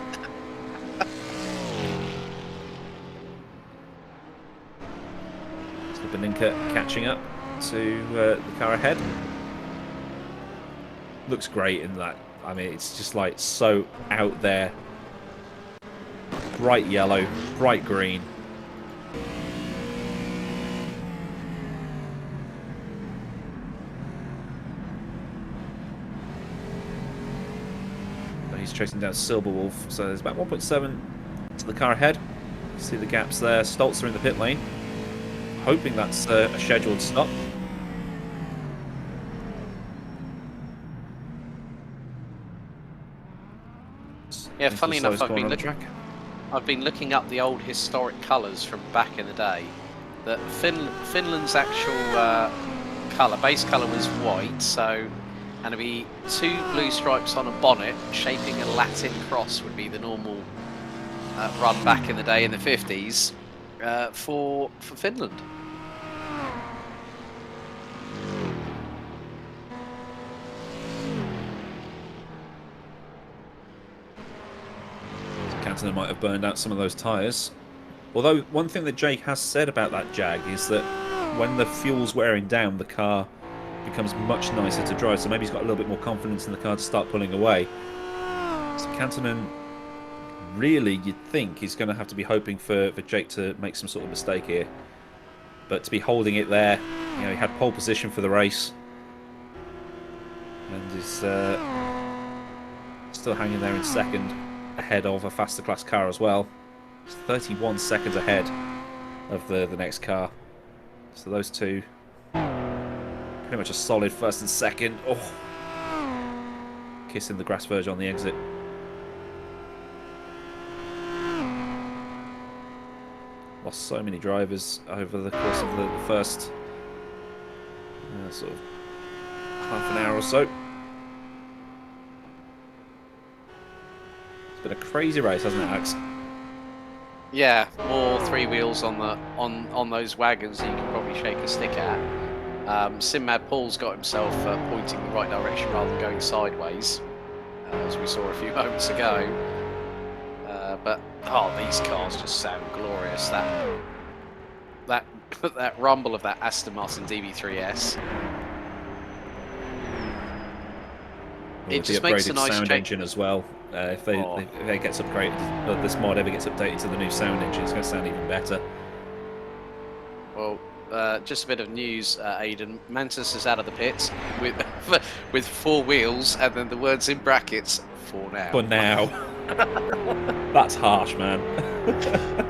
So Beninka catching up to the car ahead. Looks great in that. I mean, it's just like so out there. Bright yellow, bright green. He's chasing down Silberwolf, so there's about 1.7 to the car ahead. You see the gaps there. Stolzer in the pit lane, hoping that's a scheduled stop. Yeah, funny enough, I've been looking up the old historic colours from back in the day. That Finland's actual base colour was white, so and it'd be 2 blue stripes on a bonnet, shaping a Latin cross would be the normal run back in the day in the 50s for Finland. Kantonen might have burned out some of those tyres. Although one thing that Jake has said about that Jag is that when the fuel's wearing down, the car becomes much nicer to drive. So maybe he's got a little bit more confidence in the car to start pulling away. So Cantonen, really, you'd think he's going to have to be hoping for Jake to make some sort of mistake here. But to be holding it there, you know, he had pole position for the race. And is still hanging there in second, ahead of a faster class car as well. It's 31 seconds ahead of the next car. So those two, pretty much a solid first and second. Oh, kissing the grass verge on the exit. Lost so many drivers over the course of the first sort of half an hour or so. It's been a crazy race, hasn't it, Alex? Yeah, more three wheels on the on those wagons that you can probably shake a stick at. Sinmad Paul's got himself pointing the right direction rather than going sideways, as we saw a few moments ago. But oh, these cars just sound glorious. That rumble of that Aston Martin DB3S. Well, it just makes a nice sound engine as well. If it gets upgraded, this mod ever gets updated to the new sound engine, it's going to sound even better. Well, just a bit of news, Aidan. Mantis is out of the pits with 4 wheels, and then the words in brackets for now. For now. That's harsh, man.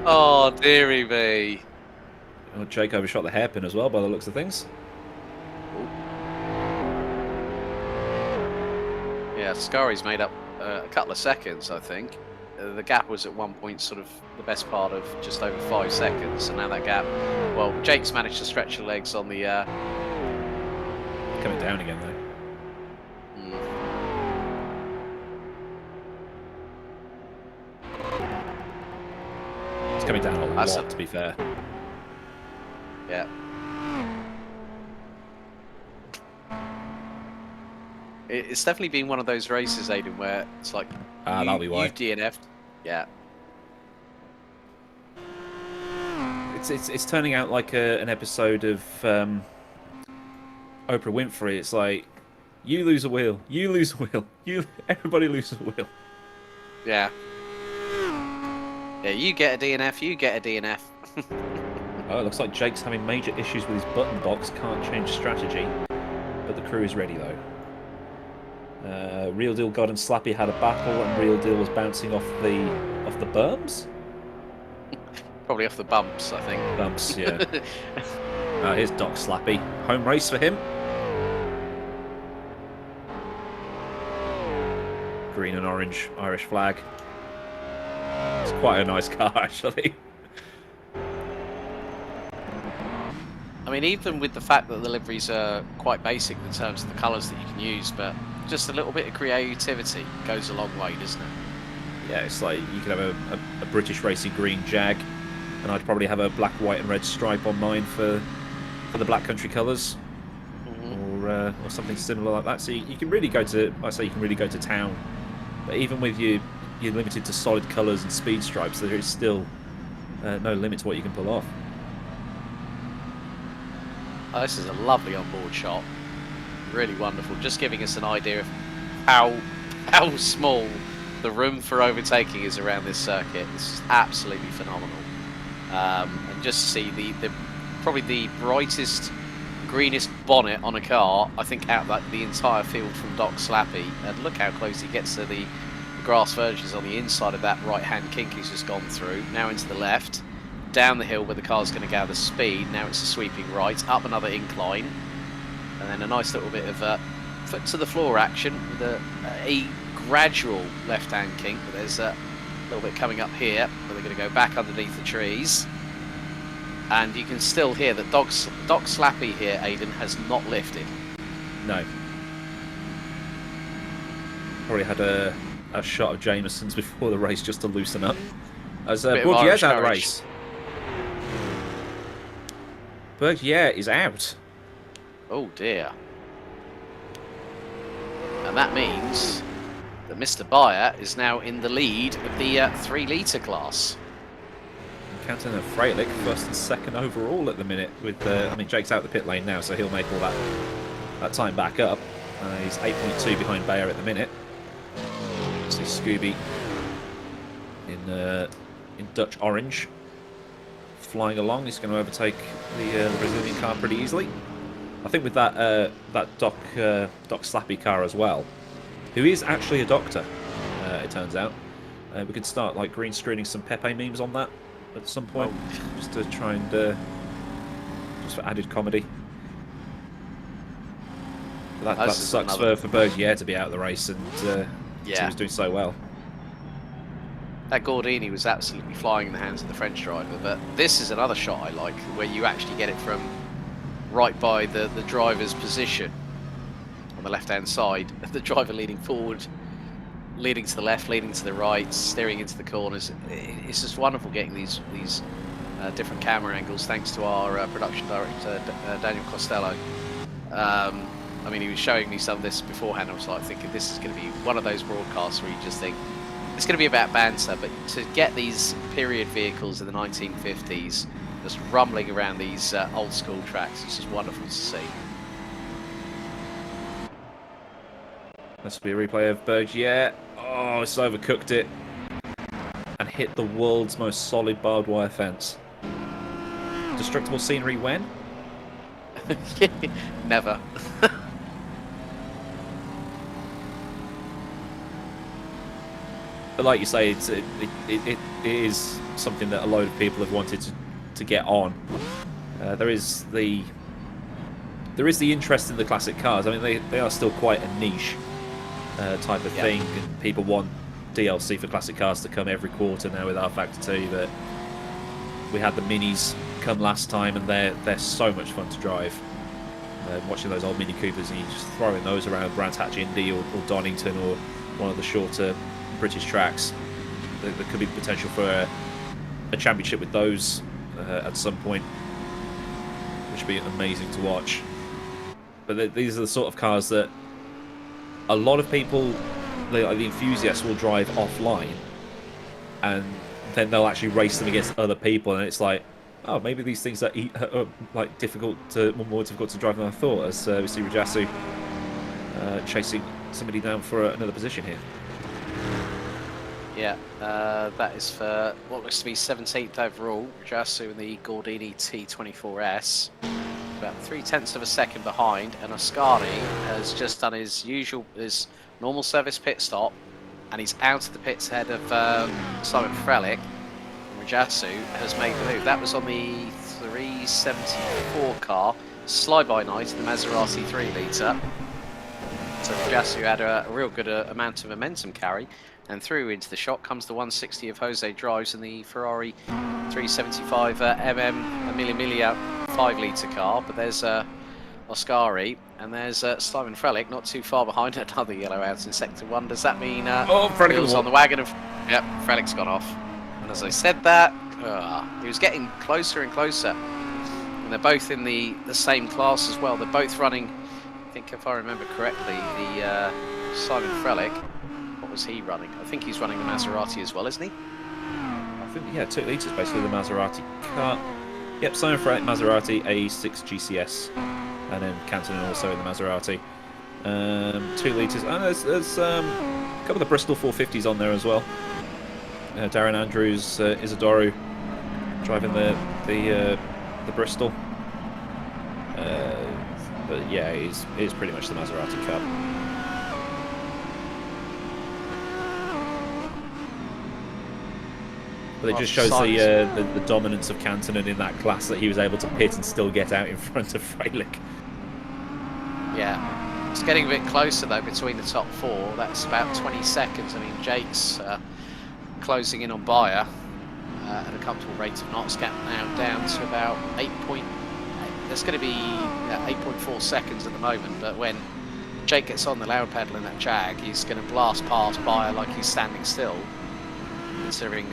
Oh, dearie me. Well, Jake overshot the hairpin as well, by the looks of things. Yeah, Scari's made up a couple of seconds, I think. The gap was at one point sort of the best part of just over 5 seconds, and now that gap, well, Jake's managed to stretch the legs on the... Coming down again, though. It's coming down a lot, to be fair. Yeah. It's definitely been one of those races, Aidan, where it's like that'll be why. You've DNF'd. Yeah. It's turning out like an episode of Oprah Winfrey. It's like, you lose a wheel, you lose a wheel, everybody loses a wheel. Yeah. Yeah, you get a DNF, you get a DNF. Oh, it looks like Jake's having major issues with his button box. Can't change strategy, but the crew is ready though. Real Deal God and Slappy had a battle, and Real Deal was bouncing off the berms. Probably off the bumps, I think. Bumps, yeah. Here's Doc Slappy. Home race for him. Green and orange Irish flag. It's quite a nice car, actually. I mean, even with the fact that the liveries are quite basic in terms of the colours that you can use, but just a little bit of creativity goes a long way, doesn't it? Yeah, it's like you could have a British racing green Jag, and I'd probably have a black, white, and red stripe on mine for the Black Country colours, or something similar like that. So you can really go to, I say, you can really go to town. But even with you're limited to solid colours and speed stripes, there is still no limit to what you can pull off. Oh, this is a lovely onboard shot. Really wonderful. Just giving us an idea of how small the room for overtaking is around this circuit. This is absolutely phenomenal. And just to see the probably the brightest, greenest bonnet on a car, I think, out of the entire field from Doc Slappy. And look how close he gets to the grass verges on the inside of that right-hand kink he's just gone through. Now into the left. Down the hill where the car's going to gather speed. Now it's a sweeping right, up another incline, and then a nice little bit of foot to the floor action with a gradual left-hand kink. But there's a little bit coming up here where they're going to go back underneath the trees, and you can still hear that Doc Slappy here, Aidan, has not lifted. No. Probably had a shot of Jameson's before the race just to loosen up. As Bourdie's out of the race. Bourdieu is out. Oh dear. And that means that Mr. Bayer is now in the lead of the 3-litre class. Canton and Freilich first and second overall at the minute. With I mean, Jake's out the pit lane now, so he'll make all that time back up. He's 8.2 behind Bayer at the minute. So Scooby in Dutch orange. Flying along, he's going to overtake the Brazilian car pretty easily. I think with that Doc Slappy car as well, who is actually a doctor, it turns out. We could start like green screening some Pepe memes on that at some point, just to try and just for added comedy. That sucks for Bergier to be out of the race, and he was doing so well. That Gordini was absolutely flying in the hands of the French driver, but this is another shot I like, where you actually get it from right by the driver's position on the left-hand side. The driver leading forward, leading to the left, leading to the right, steering into the corners. It's just wonderful getting these different camera angles, thanks to our production director, Daniel Costello. I mean, he was showing me some of this beforehand. I was like thinking, this is going to be one of those broadcasts where you just think, it's going to be about banter, but to get these period vehicles in the 1950s just rumbling around these old school tracks, it's just wonderful to see. This will be a replay of Bergier. Oh, it's overcooked it and hit the world's most solid barbed wire fence. Destructible scenery when? Never. But like you say, it is something that a load of people have wanted to get on. There is the interest in the classic cars. I mean, they are still quite a niche type of thing, and people want DLC for classic cars to come every quarter now with R Factor 2. But we had the minis come last time, and they're so much fun to drive. Watching those old Mini Coopers and you just throwing those around Brands Hatch Indy or Donington or one of the shorter British tracks. There could be potential for a championship with those at some point, which would be amazing to watch. But these are the sort of cars that a lot of people, like the enthusiasts, will drive offline, and then they'll actually race them against other people, and it's like, oh, maybe these things are like more difficult to drive than I thought. As we see Rajasu chasing somebody down for another position here. Yeah, that is for what looks to be 17th overall. Rajasu in the Gordini T24S, about 0.3 of a second behind, and Ascari has just done his normal service pit stop, and he's out of the pits ahead of Simon Frelick. Rajasu has made the move. That was on the 374 car, Fly-by Night in the Maserati 3-litre. So Rajasu had a real good amount of momentum carry, and through into the shot comes the 160 of Jose Drives in the Ferrari 375 Emilia Emilia 5-litre car. But there's Ascari, and there's Simon Frelick not too far behind, another yellow out in sector 1. Does that mean wheels on the wagon of... Yep, Frelick's gone off. And as I said that, he was getting closer and closer. And they're both in the same class as well. They're both running, I think if I remember correctly, the Simon Frelick, what was he running? I think he's running the Maserati as well, isn't he? I think, yeah, 2 litres basically the Maserati car. Yep, Simon Frelick, Maserati, A6 GCS. And then Cantonin also in the Maserati. 2 litres. And there's a couple of Bristol 450s on there as well. Darren Andrews, Isidoro driving the Bristol. But yeah, it is pretty much the Maserati car. But it just shows the dominance of Cantonin in that class, that he was able to pit and still get out in front of Frelick. Yeah, it's getting a bit closer though between the top 4. That's about 20 seconds. I mean, Jake's closing in on Bayer at a comfortable rate of knots, gap now down to about 8.8. There's going to be 8.4 seconds at the moment, but when Jake gets on the loud pedal in that Jag, he's going to blast past Bayer like he's standing still, considering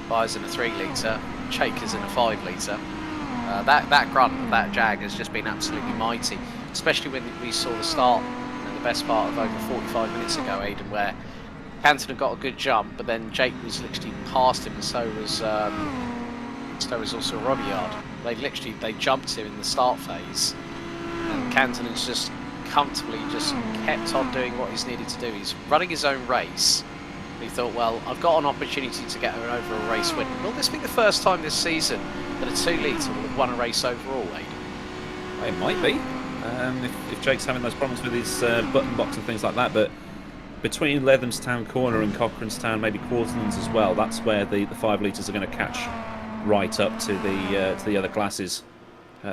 Bayer's in a 3-litre, Jake is in a 5-litre. That grunt of that Jag has just been absolutely mighty, especially when we saw the start and the best part of over 45 minutes ago, Aidan, where Cantonin got a good jump, but then Jake was literally past him, and so was also Robillard. They jumped him in the start phase, and Cantonin's just comfortably just kept on doing what he's needed to do. He's running his own race, He thought, well, I've got an opportunity to get over a race win. Will this be the first time this season that a 2 litre will have won a race overall, Aid? It might be. If Jake's having those problems with his button box and things like that, but between Lethamstown Corner and Cochranestown, maybe Quarterlands as well, that's where the 5 litres are going to catch right up to the other classes.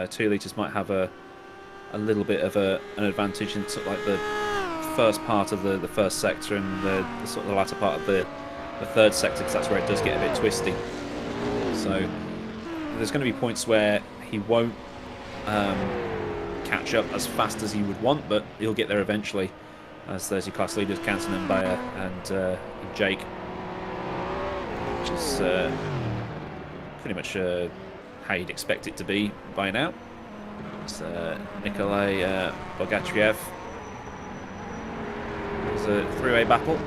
2 litres might have a little bit of an advantage in sort of like the first part of the first sector and the sort of the latter part of the third sector, because that's where it does get a bit twisty. So there's going to be points where he won't catch up as fast as he would want, but he'll get there eventually, as there's your class leaders, Canton and Bayer and Jake, which is pretty much how you'd expect it to be by now. It's Nikolai Bogatriev. There's a three-way battle.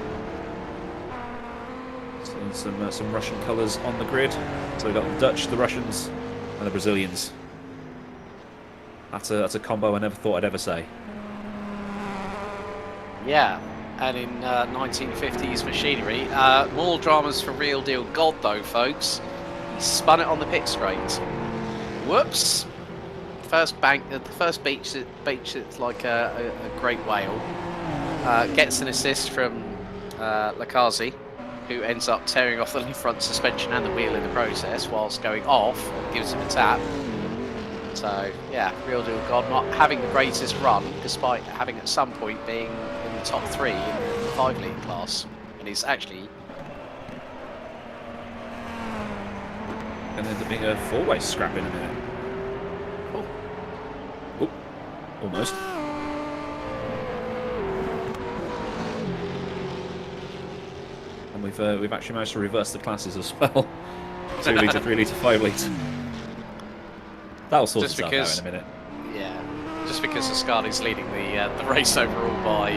Seeing some Russian colours on the grid. So we've got the Dutch, the Russians, and the Brazilians. That's a combo I never thought I'd ever say. Yeah, and in 1950s machinery, more dramas for Real Deal God though, folks. He spun it on the pit straight. Whoops! First bank, the first beach it's like a great whale. Gets an assist from Lakazi, who ends up tearing off the front suspension and the wheel in the process, whilst going off and gives him a tap. So yeah, Real Deal God not having the greatest run, despite having at some point being in the top 3 in the 5 litre class, and he's actually going to end up being a 4-way scrap in a minute. Oh, almost. And we've actually managed to reverse the classes as well. 2 litre, 3 litre, 5 litre. That'll sort itself out in a minute. Yeah, just because Ascani's leading the race overall by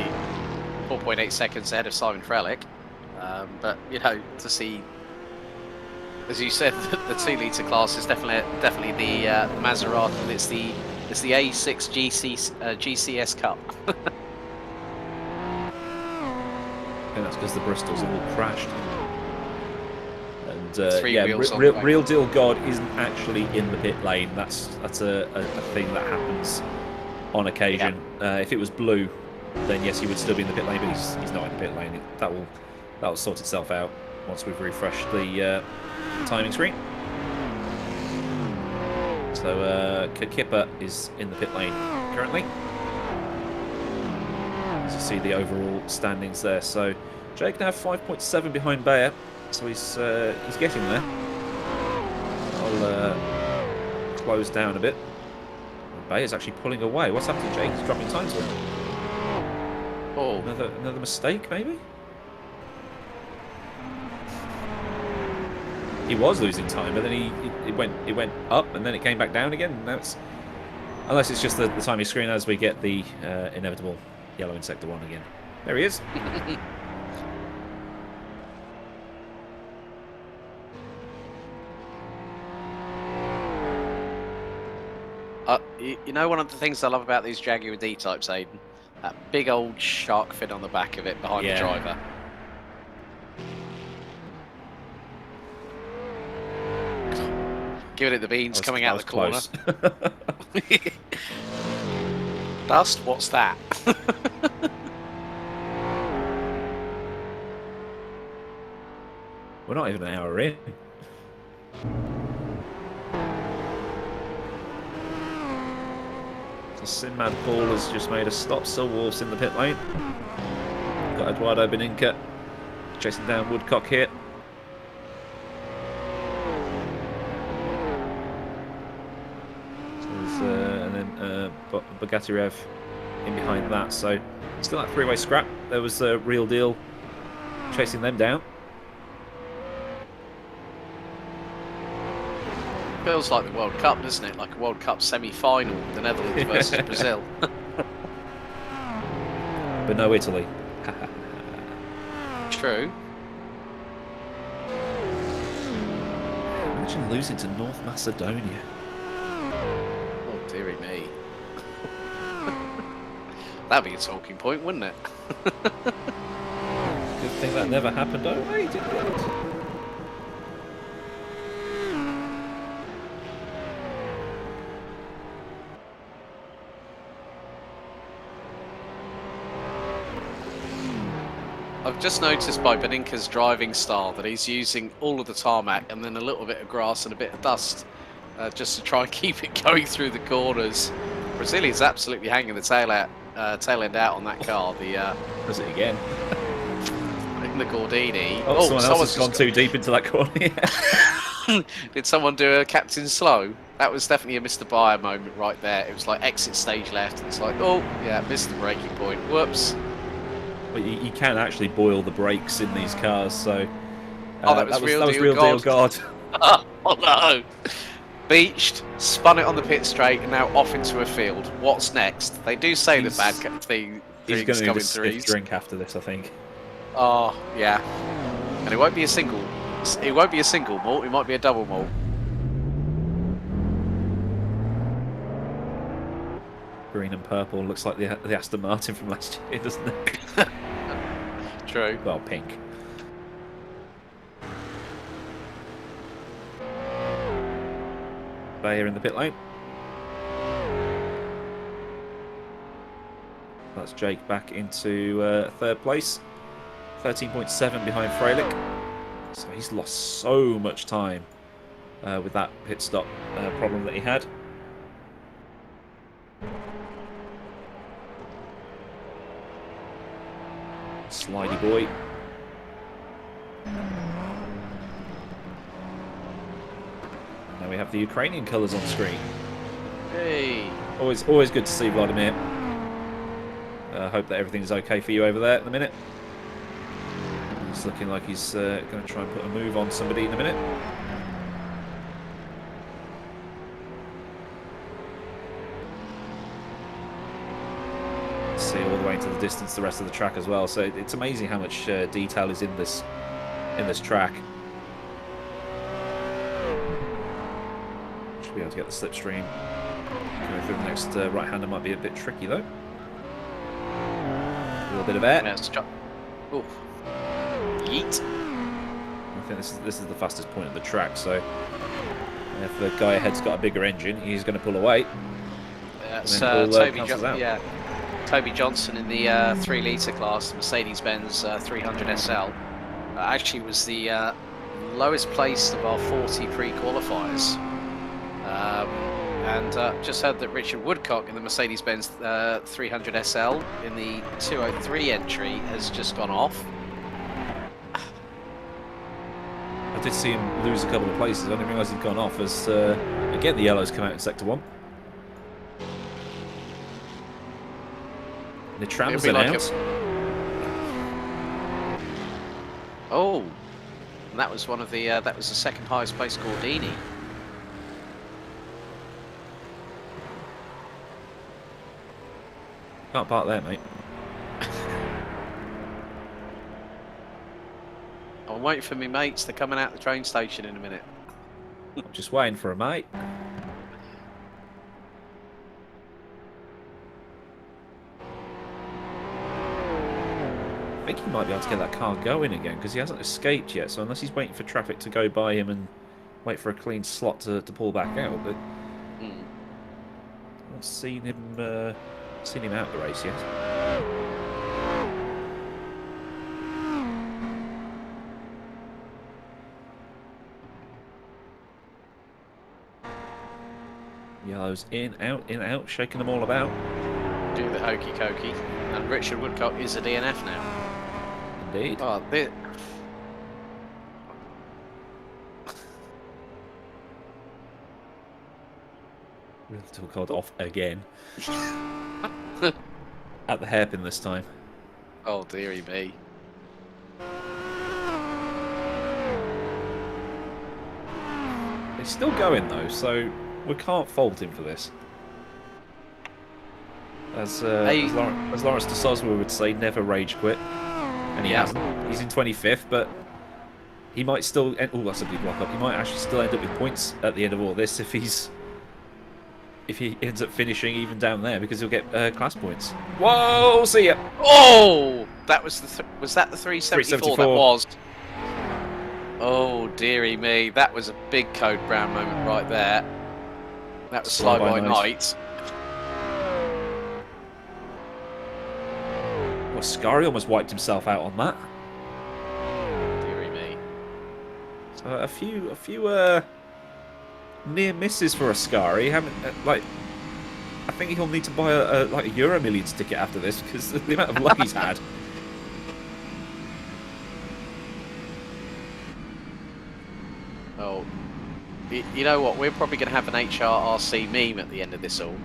4.8 seconds ahead of Simon Frelick. But you know, to see, as you said, the 2 litre class is definitely the Maserati, and it's the A6 GCS Cup. I think that's because the Bristols have all crashed. And yeah, Real Deal God isn't actually in the pit lane. That's a thing that happens on occasion. Yeah. If it was blue, then yes, he would still be in the pit lane, but he's not in the pit lane. That will sort itself out once we've refreshed the timing screen. So Kipper is in the pit lane currently. As you see the overall standings there. So Jake now 5.7 behind Bayer. So he's getting there. I'll close down a bit. Bayer's actually pulling away. What's happened to Jake? He's dropping time to him. Oh, another mistake maybe. He was losing time, but then it went up and then it came back down again. And now it's, unless it's just the timing screen as we get the inevitable yellow in sector 1 again. There he is. You know, one of the things I love about these Jaguar D-types, Aiden, that big old shark fin on the back of it behind the driver. Giving it the beans, coming out of the corner. Dust? What's that? We're not even an hour in. So Sinmad Paul has just made a stop. Silwolf's in the pit lane. Got Eduardo Beninca chasing down Woodcock here. And then Bogatyrev in behind that. So still that 3-way scrap. There was a Real Deal chasing them down. Feels like the World Cup, doesn't it? Like a World Cup semi-final, the Netherlands versus Brazil. But no Italy. True. Imagine losing to North Macedonia. Oh, dearie me. That'd be a talking point, wouldn't it? think that never happened. Oh wait, it did. I've just noticed by Beninka's driving style that he's using all of the tarmac and then a little bit of grass and a bit of dust just to try and keep it going through the corners. Brazilian's absolutely hanging the tail end out on that car. Does it again? In the Gordini. Oh, someone else has gone too deep into that corner. Did someone do a captain slow? That was definitely a Mr. Bayer moment right there. It was like exit stage left. It's like, oh yeah, missed the braking point. Whoops. But you can actually boil the brakes in these cars, so that was real deal God. Oh no! Beached, spun it on the pit straight, and now off into a field. What's next? They do say the bad thing. He's going to need a stiff drink after this, I think. Oh yeah, and it won't be a single. It won't be a single malt. It might be a double malt. Green and purple looks like the Aston Martin from last year, doesn't it? True. Well, pink. Bayer in the pit lane. That's Jake back into third place. 13.7 behind Freilich. So he's lost so much time with that pit stop problem that he had. Slidey boy. Now we have the Ukrainian colours on screen. Hey. Always good to see Vladimir. Hope that everything's okay for you over there at the minute. He's looking like he's going to try and put a move on somebody in a minute. See all the way into the distance the rest of the track as well. So it's amazing how much detail is in this track. Should be able to get the slipstream. Going through the next right-hander might be a bit tricky though. A little bit of air. Ooh. Yeet. I think this is the fastest point of the track. So if the guy ahead's got a bigger engine, he's going to pull away. That's Toby Johnson in the 3-litre class, Mercedes-Benz 300 SL. Actually was the lowest placed of our 40 pre-qualifiers. And just heard that Richard Woodcock in the Mercedes-Benz 300 SL in the 203 entry has just gone off. I did see him lose a couple of places. I didn't realise he'd gone off as, again, the yellows come out in Sector 1. The tram's announced. Oh, and that was one of the, that was the second highest placed Gordini. Can't park there, mate. I'm waiting for me mates. They're coming out the train station in a minute. I'm just waiting for a mate. I think he might be able to get that car going again because he hasn't escaped yet. So unless he's waiting for traffic to go by him and wait for a clean slot to pull back out, but I haven't seen him out the race yet. Yellows in, out, shaking them all about. Do the hokey cokey. And Richard Woodcock is a DNF now. Indeed. Oh, We'll talk called off again. At the hairpin this time. Oh, dearie me. He's still going though, so we can't fault him for this. As Lawrence de Soswa would say, never rage quit. And he hasn't. He's in 25th, but he might still... Oh, that's a big block up. He might actually still end up with points at the end of all this if he ends up finishing even down there, because he'll get class points. Whoa, see ya! Oh! That was was that the 374? 374. That was. Oh dearie me, that was a big Code Brown moment right there. That was Sly by Night. Well, Scary almost wiped himself out on that. Dearie me. So a few near misses for Ascari. Haven't like. I think he'll need to buy like a Euro Millions ticket after this because the amount of luck he's had. Oh, you know what? We're probably going to have an HRRC meme at the end of this all.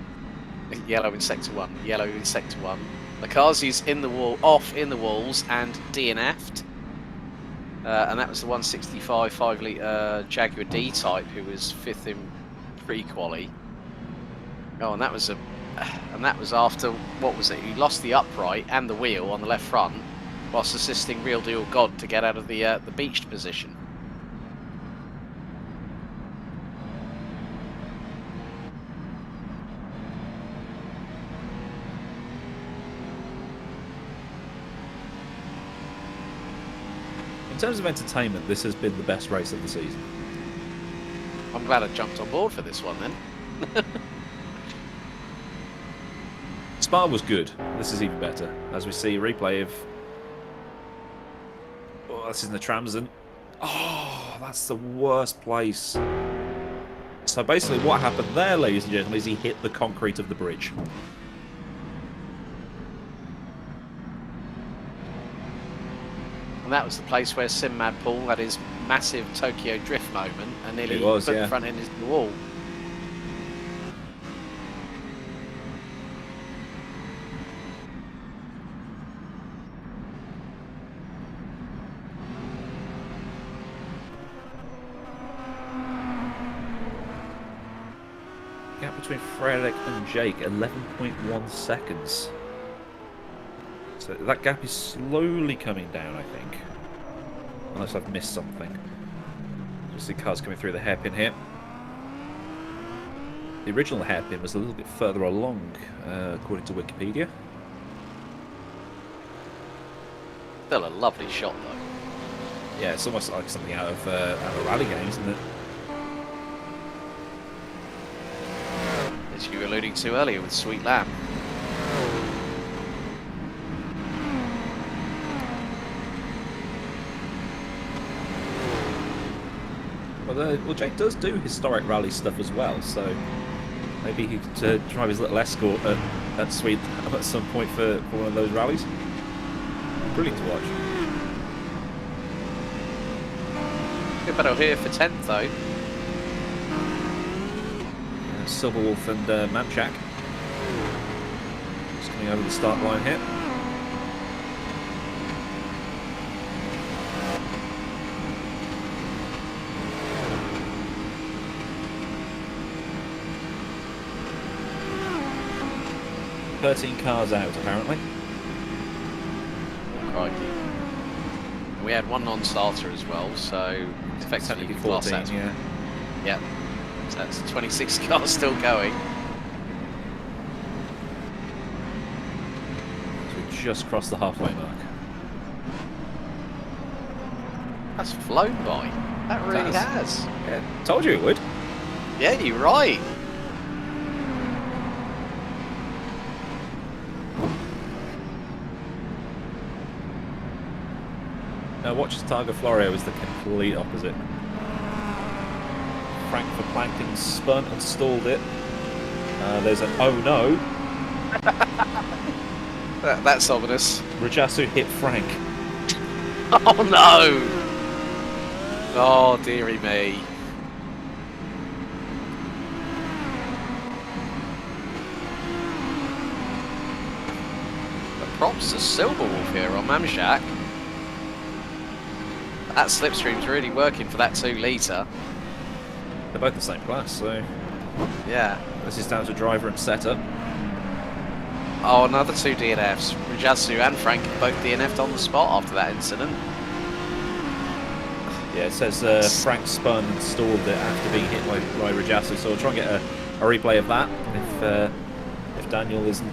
Yellow in sector 1. Yellow in sector 1. Lakazi's in the wall, off in the walls, and DNF'd. And that was the 165 5-litre Jaguar D-Type, who was 5th in pre-quali. Oh, and that was after, what was it? He lost the upright and the wheel on the left front, whilst assisting Real Deal God to get out of the beached position. In terms of entertainment, this has been the best race of the season. I'm glad I jumped on board for this one then. Spa was good. This is even better. As we see a replay of... Oh, this is in the Tramsen. Oh, that's the worst place. So basically what happened there, ladies and gentlemen, is he hit the concrete of the bridge. And that was the place where Sim Mad Paul had his massive Tokyo drift moment and nearly put the front end into the wall. Gap between Frederick and Jake, 11.1 seconds. So that gap is slowly coming down, I think. Unless I've missed something. Just see cars coming through the hairpin here. The original hairpin was a little bit further along, according to Wikipedia. Still a lovely shot, though. Yeah, it's almost like something out of a rally game, isn't it? As you were alluding to earlier with Sweet Lamb. Well, Jake does do historic rally stuff as well, so maybe he could drive his little escort at Sweet at some point for one of those rallies. Brilliant to watch. Good battle here for 10th, though. Silverwolf and Mamchak just coming over the start line here. "13 cars out, apparently." Crikey. We had one non-starter as well, so effectively Technically class 14, that's yeah. Yep. So that's 26 cars still going. So we just crossed the halfway mark. That's flown by. That really has. Yeah, told you it would. Yeah, you're right. Now watch Targa Florio is the complete opposite. Frank Verplanken spun and stalled it. There's an oh no. That's ominous. Rajasu hit Frank. Oh no! Oh dearie me. The props to Silverwolf here on Mamshak. That slipstream's really working for that 2 litre. They're both the same class, so Yeah. this is down to driver and setup. Oh, another 2 DNFs. Rajasu and Frank both DNF'd on the spot after that incident. Yeah, it says Frank spun and stalled it after being hit by Rajasu, so we'll try and get a replay of that if Daniel isn't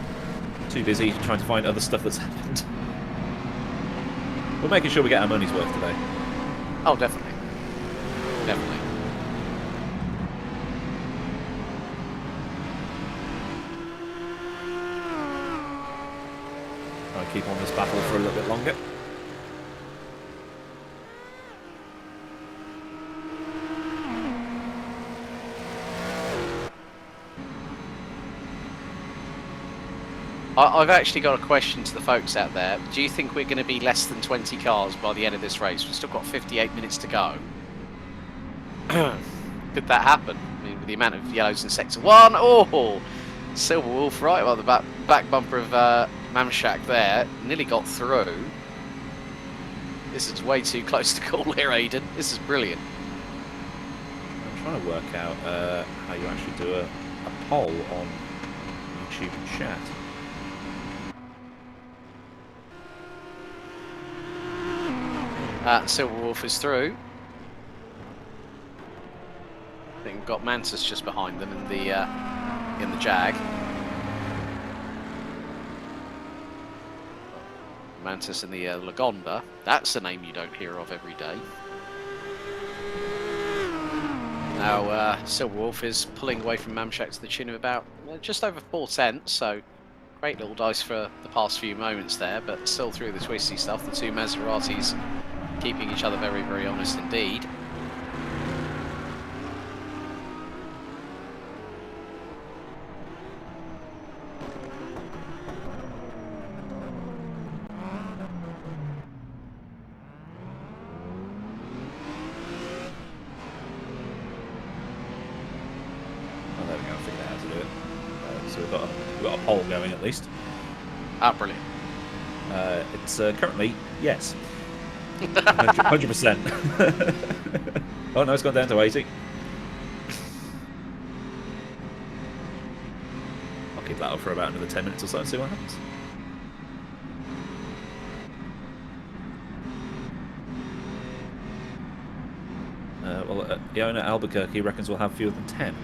too busy trying to find other stuff that's happened. We're making sure we get our money's worth today. Oh, definitely. Definitely. I'll keep on this battle for a little bit longer. I've actually got a question to the folks out there. Do you think we're going to be less than 20 cars by the end of this race? We've still got 58 minutes to go. Could that happen? I mean, with the amount of yellows in Sector 1. Oh! Silver Wolf right by the back bumper of Mamshak there. Nearly got through. This is way too close to call here, Aiden. This is brilliant. I'm trying to work out how you actually do a poll on YouTube chat. Silver Wolf is through. I think we've got Mantis just behind them in the Jag. Mantis in the Lagonda. That's a name you don't hear of every day. Now Silver Wolf is pulling away from Mamshak to the tune of about just over 4/10, so great little dice for the past few moments there, but still through the twisty stuff. The two Maseratis keeping each other very, very honest indeed. Oh, there we go. I figured out how to do it. So we've got a poll going at least. Ah, brilliant. It's currently yes. 100%. Oh no, it's gone down to 80. I'll keep that up for about another 10 minutes or so and see what happens. Well, Iona Albuquerque reckons we'll have fewer than 10.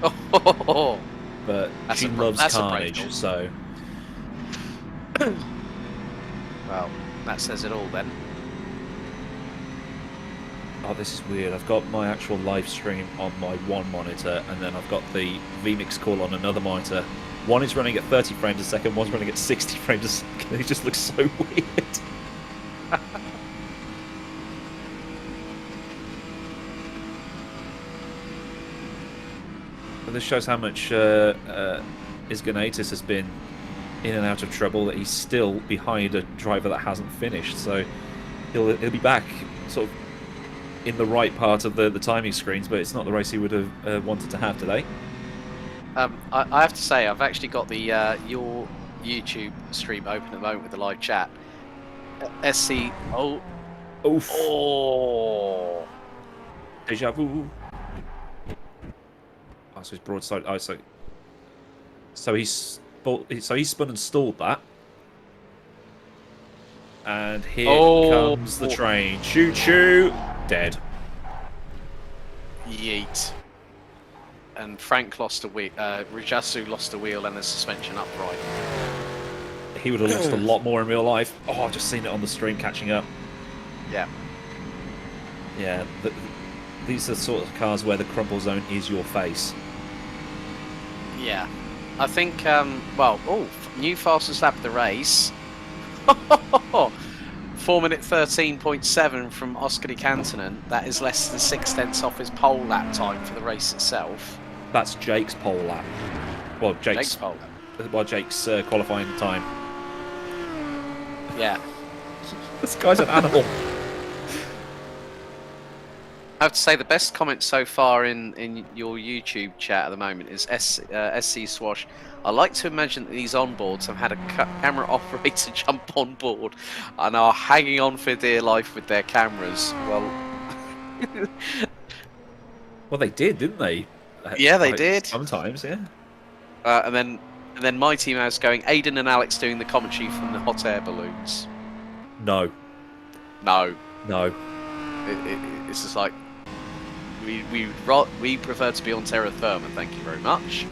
Oh, but she loves carnage, so... Well, that says it all then. Oh, this is weird. I've got my actual live stream on my one monitor, and then I've got the vMix call on another monitor. One is running at 30 frames a second, one's running at 60 frames a second. It just looks so weird. But this shows how much Isganatis has been in and out of trouble, that he's still behind a driver that hasn't finished. So he'll be back sort of in the right part of the timing screens, but it's not the race he would have wanted to have today. I have to say, I've actually got the your YouTube stream open at the moment with the live chat. SC. Oh. Oof. Oh. Deja vu. Oh, so he's broadside. Oh, so he's spun and stalled that. And here comes the train. Choo choo. Dead. Yeet. And Frank lost a wheel. Rajasu lost a wheel and the suspension upright. He would have lost a lot more in real life. Oh, I've just seen it on the stream catching up. Yeah. Yeah. These are the sort of cars where the crumple zone is your face. Yeah. I think, new fastest lap of the race. 4 minute 13.7 from Oskari Kantonen. That is less than 6/10 off his pole lap time for the race itself. That's Jake's pole lap. Well, Jake's pole lap. Well, Jake's qualifying time. Yeah. This guy's an animal. I have to say the best comment so far in your YouTube chat at the moment is SC Swash. I like to imagine that these onboards have had a camera operator jump on board and are hanging on for dear life with their cameras. Well, well, they did, didn't they? Yeah, they did. Sometimes, yeah. And then Mighty Mouse going, Aiden and Alex doing the commentary from the hot air balloons. No. No. No. It's just like we prefer to be on terra firma. Thank you very much.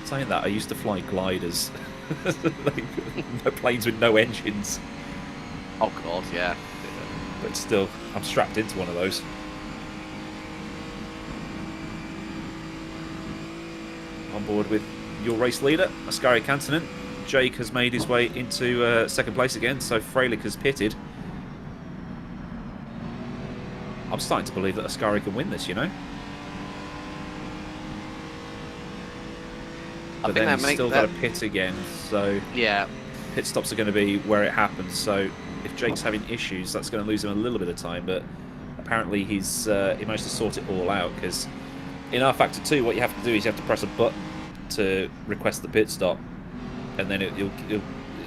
Saying that, I used to fly gliders, like, planes with no engines. Oh God, yeah. But still, I'm strapped into one of those. On board with your race leader, Ascari Kantonen. Jake has made his way into second place again, so Freilich has pitted. I'm starting to believe that Ascari can win this, you know? But then he's still got to pit again, so yeah, pit stops are going to be where it happens. So if Jake's having issues, that's going to lose him a little bit of time. But apparently he managed to sort it all out, because in R-Factor 2, what you have to do is you have to press a button to request the pit stop, and then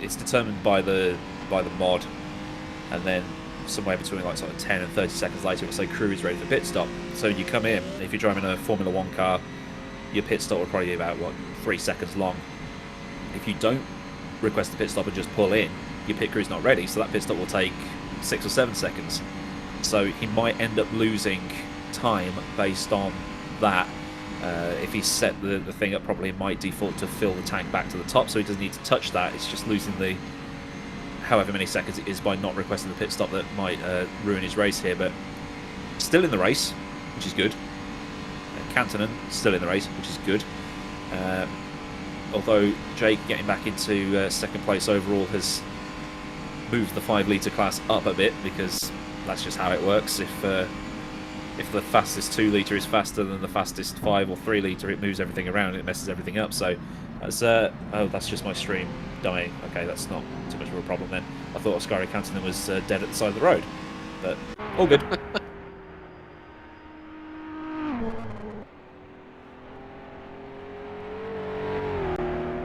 it's determined by the mod, and then somewhere between like sort of 10 and 30 seconds later it'll say crew is ready for pit stop. So you come in, if you're driving a Formula 1 car, your pit stop will probably be about 3 seconds long. If you don't request the pit stop and just pull in, your pit crew's not ready, so that pit stop will take 6 or 7 seconds. So he might end up losing time based on that. If he set the thing up properly, it might default to fill the tank back to the top, so he doesn't need to touch that. It's just losing the however many seconds it is by not requesting the pit stop that might ruin his race here. But still in the race, which is good. Kantonen still in the race, which is good. Although Jake getting back into second place overall has moved the 5 litre class up a bit, because that's just how it works. If the fastest 2 litre is faster than the fastest 5 or 3 litre, it moves everything around, it messes everything up. So that's oh, that's just my stream dying. Okay, that's not too much of a problem then. I thought Ascari Kantonen was dead at the side of the road, but all good.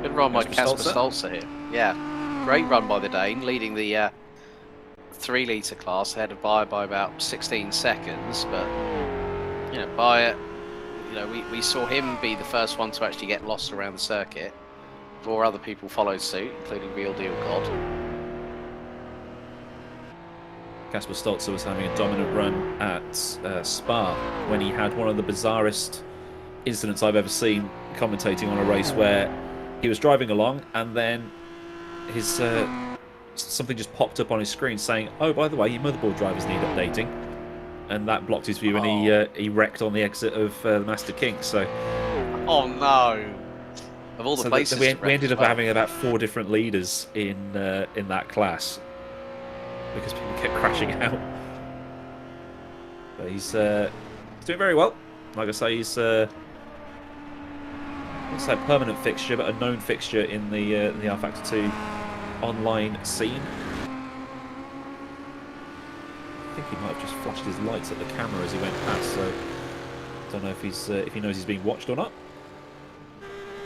Good run by Casper Stolzer here. Yeah, great run by the Dane, leading the 3 litre class ahead of by about 16 seconds. But you know, we saw him be the first one to actually get lost around the circuit. 4 other people followed suit, including Real Deal God. Casper Stolzer was having a dominant run at Spa when he had one of the bizarrest incidents I've ever seen commentating on a race, where he was driving along and then his something just popped up on his screen saying, "Oh, by the way, your motherboard drivers need updating," and that blocked his view, and he wrecked on the exit of the Master King. So, oh no! Of all the places, we ended up having about 4 different leaders in that class because people kept crashing out. But he's doing very well. Like I say, he's it's a permanent fixture, but a known fixture in the R-Factor 2 online scene. I think he might have just flashed his lights at the camera as he went past, so I don't know if he knows he's being watched or not.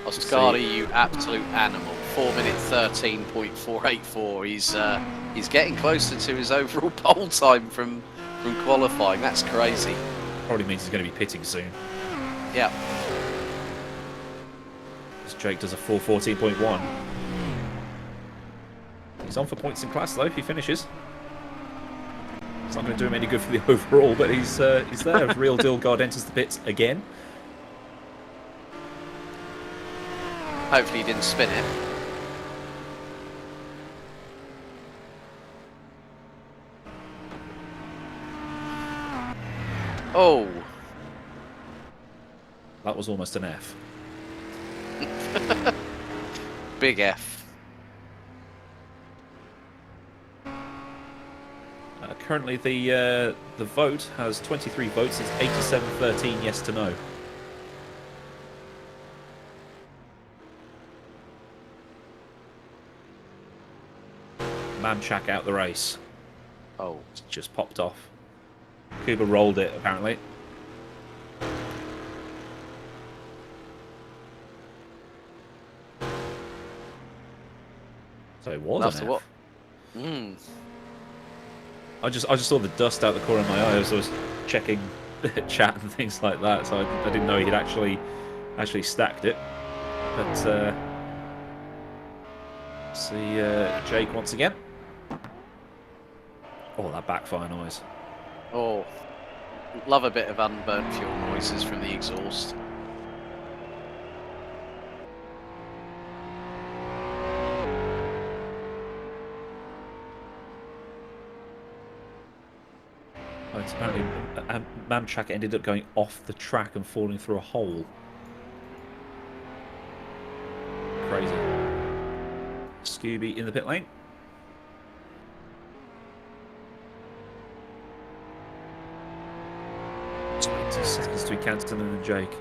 Ascari, you absolute animal. 4 minute 13.484. He's getting closer to his overall pole time from qualifying. That's crazy. Probably means he's going to be pitting soon. Yeah. Jake does a 4:14.1. He's on for points in class though if he finishes. It's not going to do him any good for the overall, but he's there. Real Deal God enters the pits again. Hopefully he didn't spin it. Oh. That was almost an F. Big F. Currently, the vote has 23 votes. It's 87-13 yes to no. Mamchak out the race. Oh, it's just popped off. Kuba rolled it apparently. So it was after an F. what? Mm. I just saw the dust out the corner of my eye as I was checking chat and things like that, so I didn't know he'd actually stacked it. But see Jake once again. Oh, that backfire noise. Oh, love a bit of unburnt fuel noises from the exhaust. Oh, it's apparently a man track ended up going off the track and falling through a hole. Crazy. Scooby in the pit lane. Seconds to be Canton and then Jake.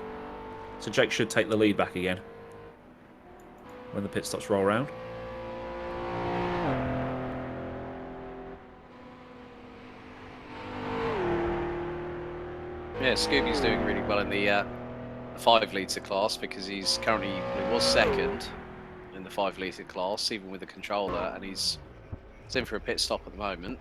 So Jake should take the lead back again when the pit stops roll around. Yeah, Scooby's doing really well in the 5 litre class because he was second in the 5 litre class, even with the controller, and he's in for a pit stop at the moment.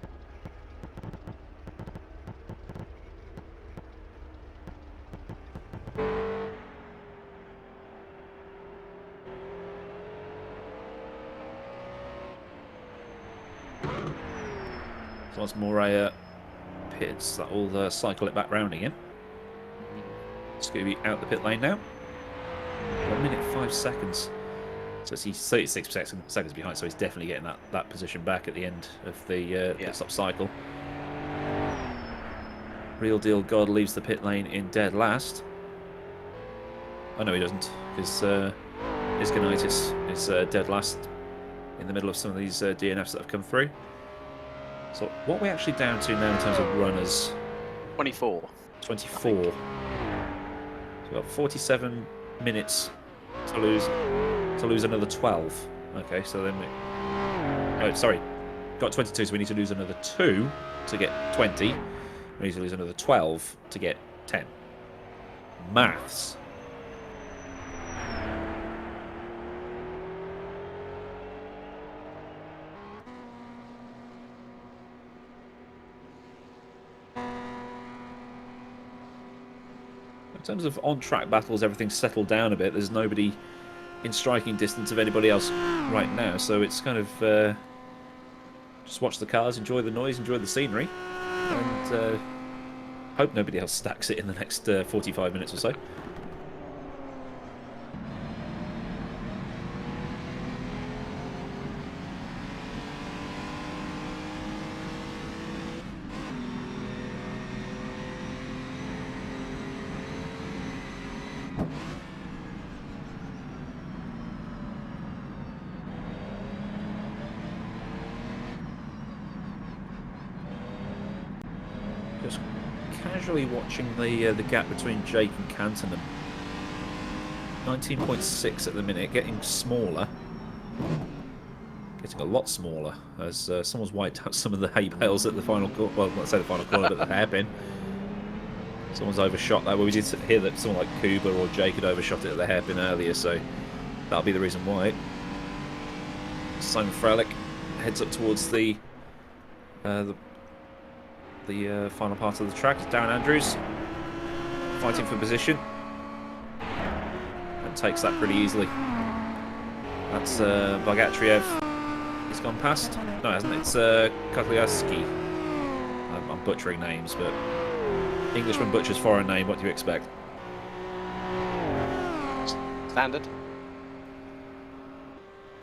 So once Moray pits, that will cycle it back round again. Scooby out the pit lane now. 1 minute 5 seconds. So he's 36 seconds behind, so he's definitely getting that position back at the end of the pit stop cycle. Real Deal God leaves the pit lane in dead last. Oh no, he doesn't, because Isganitis is dead last in the middle of some of these DNFs that have come through. So what are we actually down to now in terms of runners? 24. 24. So we've got 47 minutes to lose another 12. Okay, so then we... Oh, sorry. Got 22, so we need to lose another 2 to get 20. We need to lose another 12 to get 10. Maths. In terms of on-track battles, everything's settled down a bit. There's nobody in striking distance of anybody else right now, so it's kind of just watch the cars, enjoy the noise, enjoy the scenery, and hope nobody else stacks it in the next 45 minutes or so. Just casually watching the gap between Jake and Canton. 19.6 at the minute, getting smaller. Getting a lot smaller as someone's wiped out some of the hay bales at the final corner. Well, not say the final corner, but the hairpin. Someone's overshot that. Well, we did hear that someone like Kuba or Jake had overshot it at the hairpin earlier, so that'll be the reason why. Simon Frelick heads up towards the final part of the track. Darren Andrews fighting for position and takes that pretty easily. That's Bogatriev. He's gone past. No, hasn't it? It's Kotliaski. I'm butchering names, but Englishman butchers foreign name. What do you expect? Standard.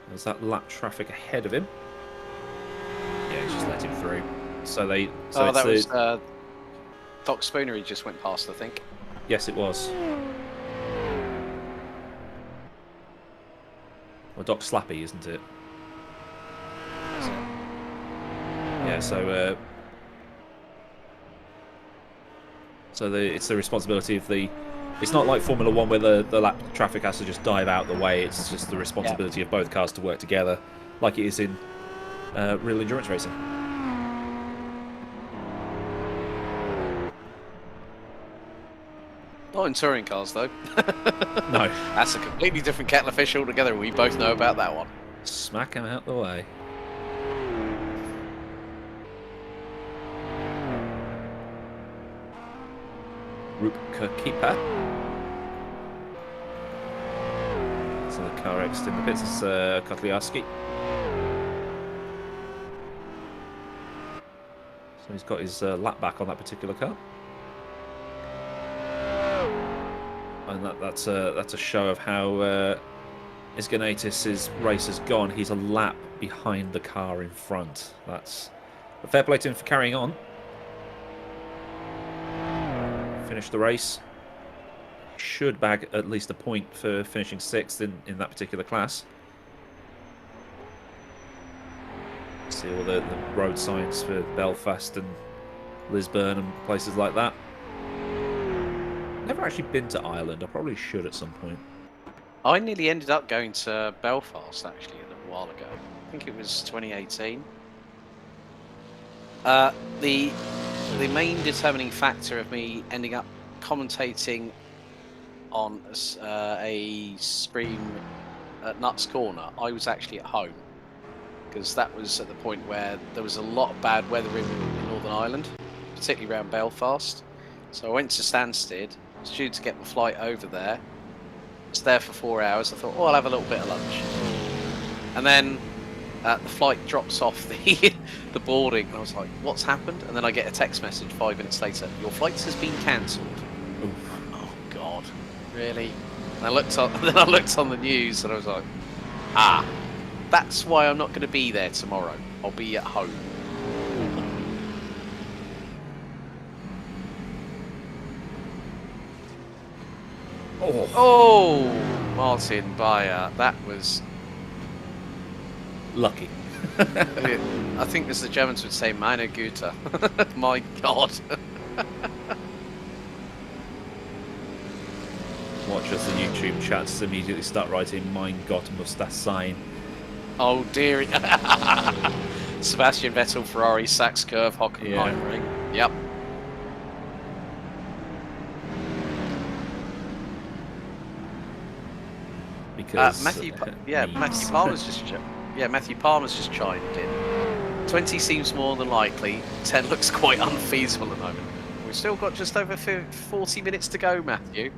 There's that lap traffic ahead of him. Yeah, he's just let him through. So they. So that was Doc Spooner. He just went past, I think. Yes, it was. Well, Doc Slappy, isn't it? Yeah. So. It's the responsibility of the. It's not like Formula One where the lap traffic has to just dive out the way. It's just the responsibility of both cars to work together, like it is in real endurance racing. Not in touring cars, though. No. That's a completely different kettle of fish altogether. We both know about that one. Smack him out the way. Hrrc keeper. So the car exit in the pits is Kotliarski. So he's got his lap back on that particular car. And that's a show of how Isganitis' race has gone. He's a lap behind the car in front. That's a fair play to him for carrying on. finish the race. Should bag at least a point for finishing 6th in that particular class. See all the road signs for Belfast and Lisburn and places like that. Never actually been to Ireland. I probably should at some point. I nearly ended up going to Belfast actually a little while ago. I think it was 2018. The main determining factor of me ending up commentating on a stream at Nuts Corner, I was actually at home, because that was at the point where there was a lot of bad weather in Northern Ireland, particularly around Belfast. So I went to Stansted, was due to get my flight over there. Was there for 4 hours. I thought, oh, I'll have a little bit of lunch. And then the flight drops off the boarding, and I was like, what's happened? And then I get a text message 5 minutes later, your flight has been cancelled. Oh, God. Really? And I looked on the news, and I was like, that's why I'm not going to be there tomorrow. I'll be at home. Oh, Martin Bayer, that was lucky. I think as the Germans would say, meine Güte. My God. Watch as the YouTube chats immediately start writing, mein Gott, muss das sein? Oh dear. Sebastian Vettel, Ferrari, Sachs Curve, Hockenheimring. Yeah. Yep. Because Matthew Palmer's just chimed in. 20 seems more than likely. 10 looks quite unfeasible at the moment. We've still got just over 40 minutes to go, Matthew.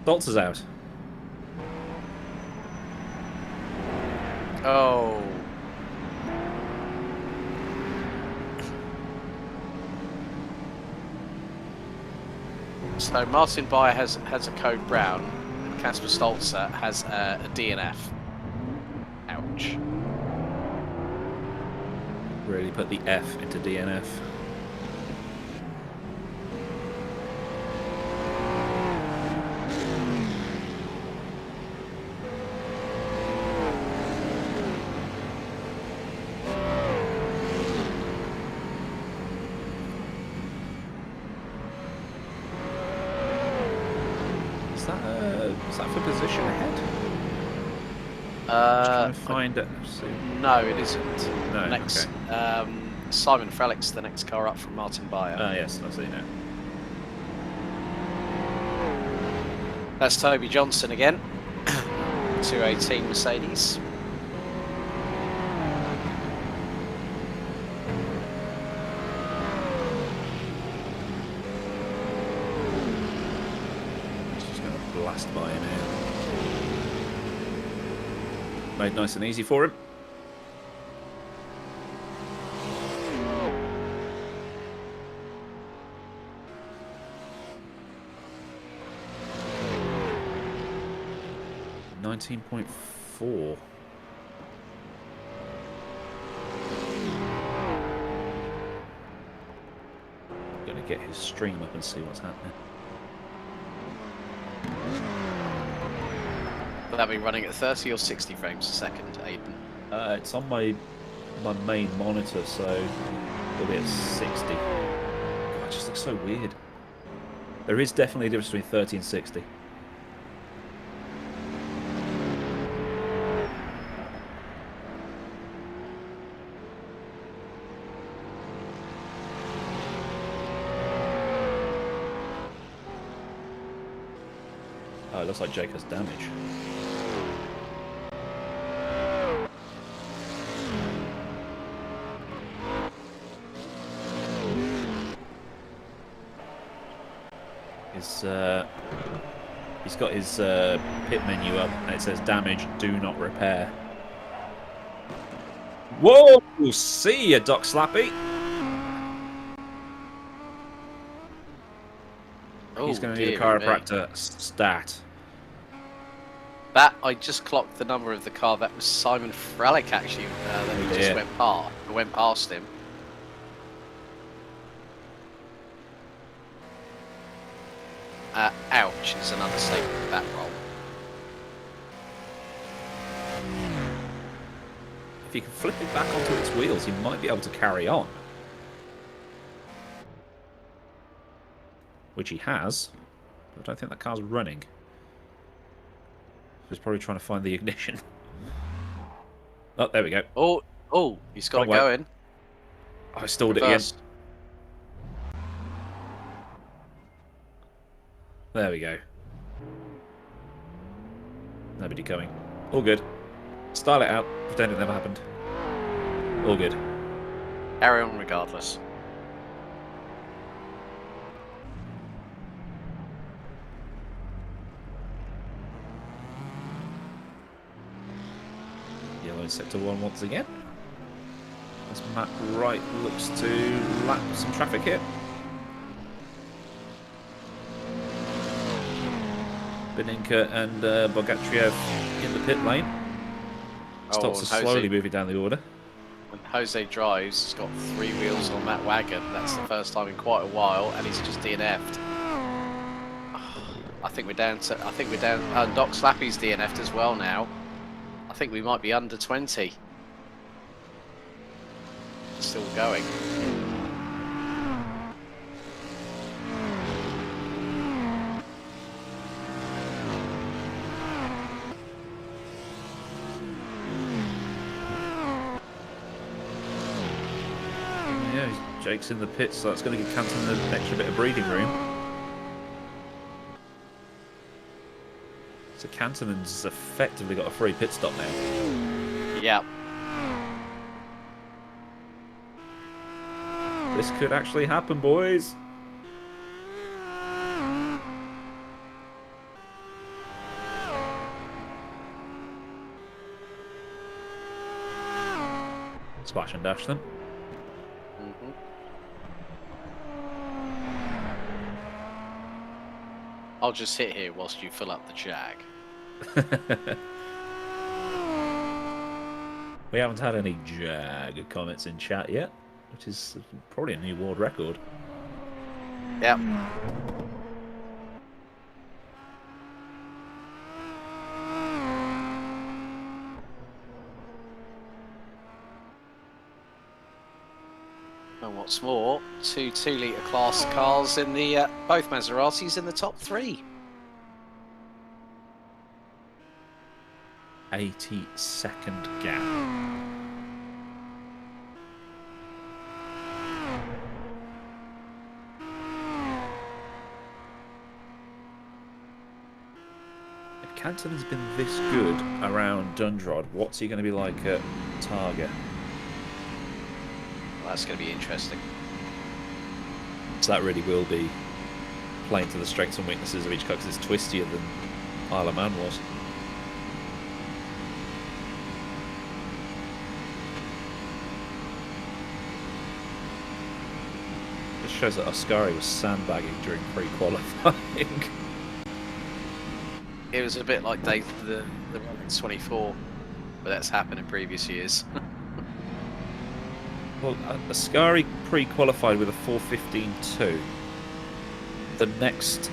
Stoltz is out. Oh. So Martin Bayer has a code brown, and Casper Stolzer has a DNF. Ouch. Really put the F into DNF. Is that for position ahead? Just trying to find it. No, it isn't. No, next, okay. Simon Frelick's the next car up from Martin Bayer. Yes, I see now. That's Toby Johnson again. 218 Mercedes. Just going to blast by him here. Made nice and easy for him. .4. Gonna get his stream up and see what's happening. Will that be running at 30 or 60 frames a second, Aiden? It's on my main monitor, so it'll be at 60. God, it just looks so weird. There is definitely a difference between 30 and 60. Oh, it looks like Jake has damage. He's got his pit menu up and it says damage, do not repair. Whoa! See ya, Doc Slappy. Oh, he's going to need a chiropractor stat. That, I just clocked the number of the car. That was Simon Frelick, actually, that we just went past him. Ouch is an understatement with that roll. If you can flip it back onto its wheels, you might be able to carry on. Which he has. But I don't think that car's running. He's probably trying to find the ignition. Oh, there we go. Oh, he's got it Wrong way. going. I stalled Reverse. it again. There we go. Nobody coming. All good. Style it out. Pretend it never happened. All good. Carry on regardless. Yellow sector 1 once again. As Matt Wright looks to lap some traffic here. Beninka and Bogatriev in the pit lane. Starts to slowly moving down the order. When Jose drives, he's got 3 wheels on that wagon. That's the first time in quite a while, and he's just DNF'd. I think we're down. Doc Slappy's DNF'd as well now. I think we might be under 20. Still going. Yeah, Jake's in the pits, so that's going to give Canton an extra bit of breathing room. So Canton's effectively got a free pit stop now. Yeah. This could actually happen, boys. Splash and dash them. I'll just sit here whilst you fill up the Jag. We haven't had any Jag comments in chat yet, which is probably a new world record. Yep. And what's more, 2 2-litre class cars in the both Maseratis in the top 3. 80-second gap. If Canton's been this good around Dundrod, what's he going to be like at Targa? Well, that's going to be interesting. So that really will be playing to the strengths and weaknesses of each car, because it's twistier than Isle of Man was. This shows that Ascari was sandbagging during pre-qualifying. It was a bit like the Rolex 24, but that's happened in previous years. Well, Ascari pre-qualified with a 4:15.2. The next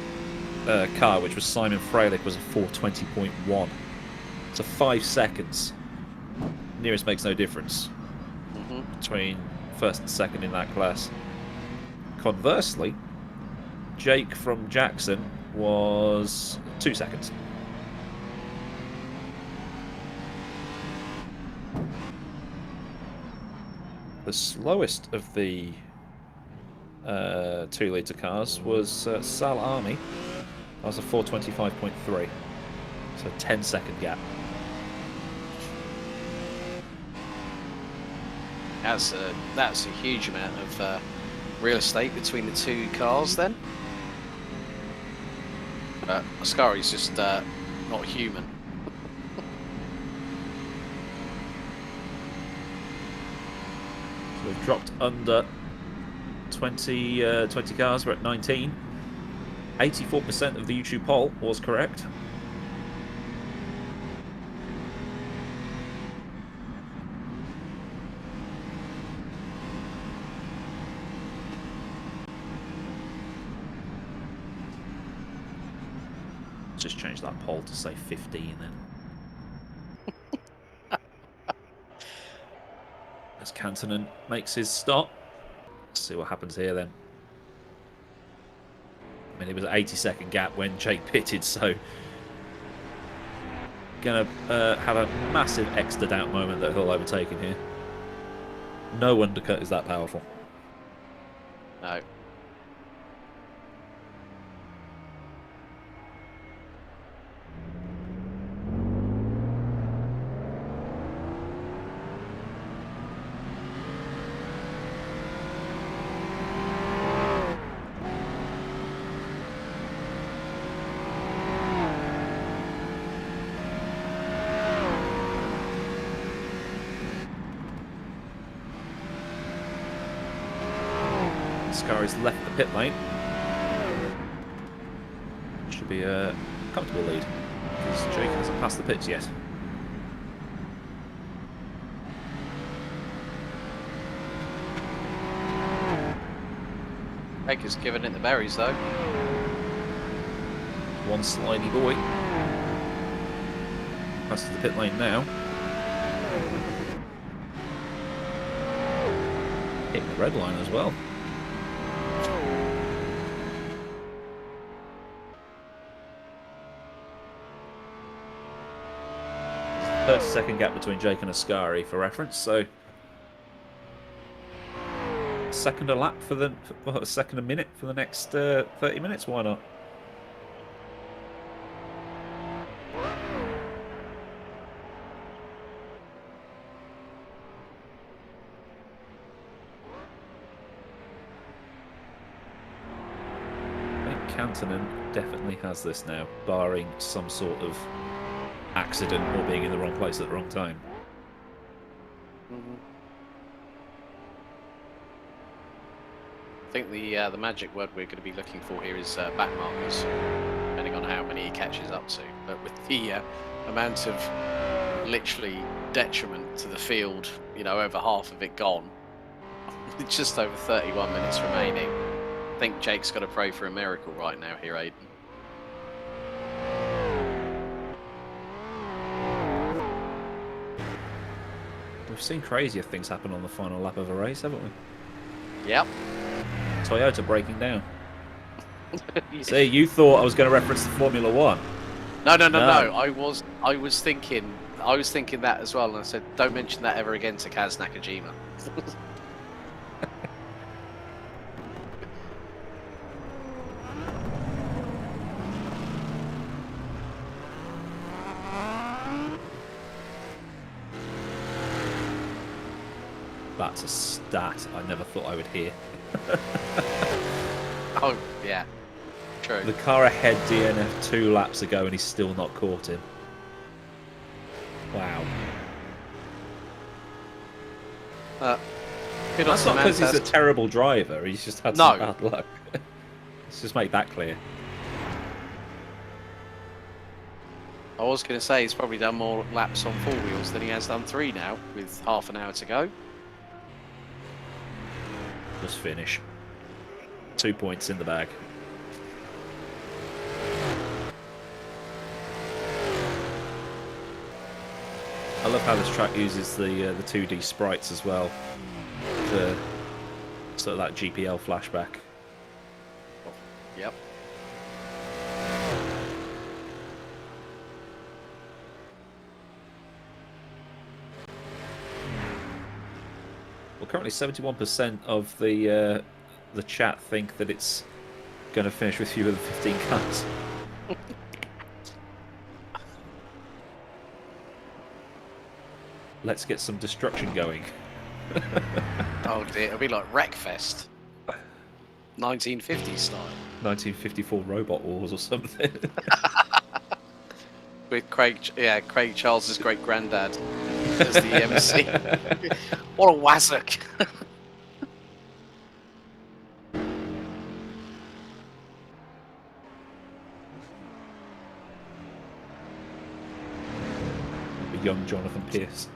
car, which was Simon Freilich, was a 4:20.1. So 5 seconds. Nearest makes no difference between first and second in that class. Conversely, Jake from Jackson was 2 seconds. The slowest of the 2-litre cars was Sal Army. That was a 4:25.3. So 10-second gap. That's a huge amount of real estate between the 2 cars then. Ascari's just not human. So we've dropped under 20 cars. We're at 19. 84% of the YouTube poll was correct. Just change that pole to say 15 then. As Kantonen makes his stop. Let's see what happens here then. I mean, it was an 80-second gap when Jake pitted, so gonna have a massive extra doubt moment that he'll overtake him here. No undercut is that powerful. No. Scarry's left the pit lane. Should be a comfortable lead because Jake hasn't passed the pits yet. Baker's giving it the berries though. One slidey boy. Passes the pit lane now. Hitting the red line as well. 30-second gap between Jake and Ascari for reference, so a second a lap for the a second a minute for the next 30 minutes. Why not? I think Kantonen definitely has this now, barring some sort of accident or being in the wrong place at the wrong time. I think the magic word we're going to be looking for here is back markers, depending on how many he catches up to. But with the amount of literally detriment to the field, you know, over half of it gone, with just over 31 minutes remaining, I think Jake's got to pray for a miracle right now here, Aiden. We've seen crazier things happen on the final lap of a race, haven't we? Yep. Toyota breaking down. See, you thought I was going to reference the Formula One. No. I was thinking that as well, and I said, don't mention that ever again to Kaz Nakajima. That's a stat I never thought I would hear. Oh, yeah. True. The car ahead DNF 2 laps ago and he's still not caught him. Wow. That's not because he's a terrible driver, he's just had some bad luck. Let's just make that clear. I was going to say he's probably done more laps on 4 wheels than he has done 3 now, with half an hour to go. Just finish. 2 points in the bag. I love how this track uses the 2D sprites as well. The sort of that GPL flashback. Yep. Well, currently 71% of the chat think that it's going to finish with fewer than 15 cars. Let's get some destruction going. Oh dear, it'll be like Wreckfest. 1950s style. 1954 Robot Wars or something. With Craig Charles's great granddad as the MC. What a wazzock. A young Jonathan Pierce.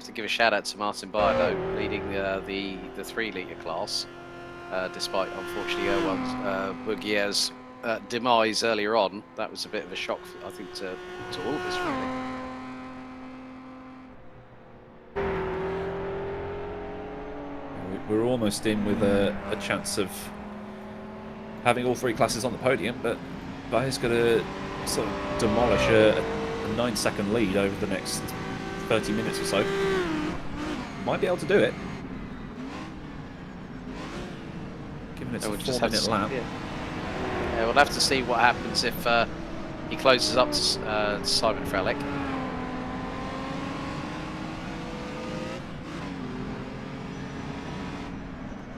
have to give a shout out to Martin Bardo leading the 3 litre class, despite unfortunately Bugier's demise earlier on. That was a bit of a shock, I think, to all of us really. We're almost in with a chance of having all 3 classes on the podium, but Bayer's going to sort of demolish a 9-second lead over the next 30 minutes or so. Might be able to do it. Given it's a 4-minute lap. Yeah, we'll have to see what happens if he closes up to Simon Frelick.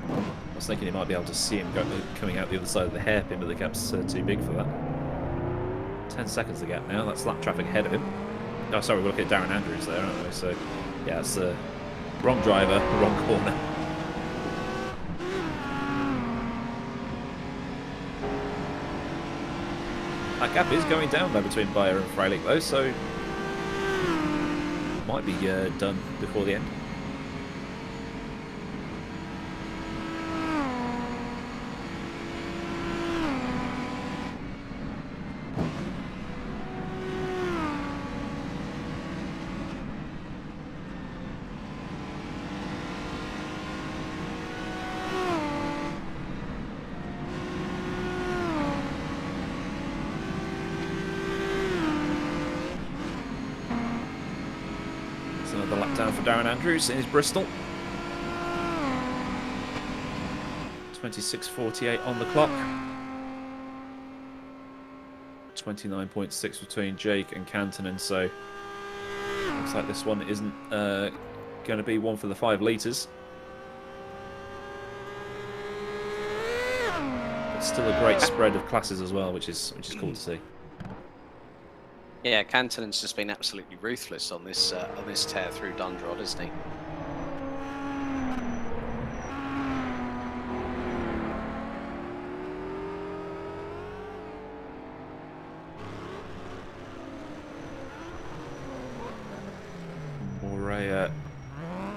I was thinking he might be able to see him coming out the other side of the hairpin, but the gap's too big for that. 10 seconds the gap now. That's lap traffic ahead of him. Oh, sorry, we're looking at Darren Andrews there, aren't we? So, yeah, it's wrong driver, wrong corner. That gap is going down though between Bayer and Freilich though, so might be done before the end. Another lap down for Darren Andrews in his Bristol. 26.48 on the clock. 29.6 between Jake and Kantonen, so looks like this one isn't going to be one for the 5 litres. But still a great spread of classes as well, which is cool to see. Yeah, Kantonen's just been absolutely ruthless on this tear through Dundrod, hasn't he?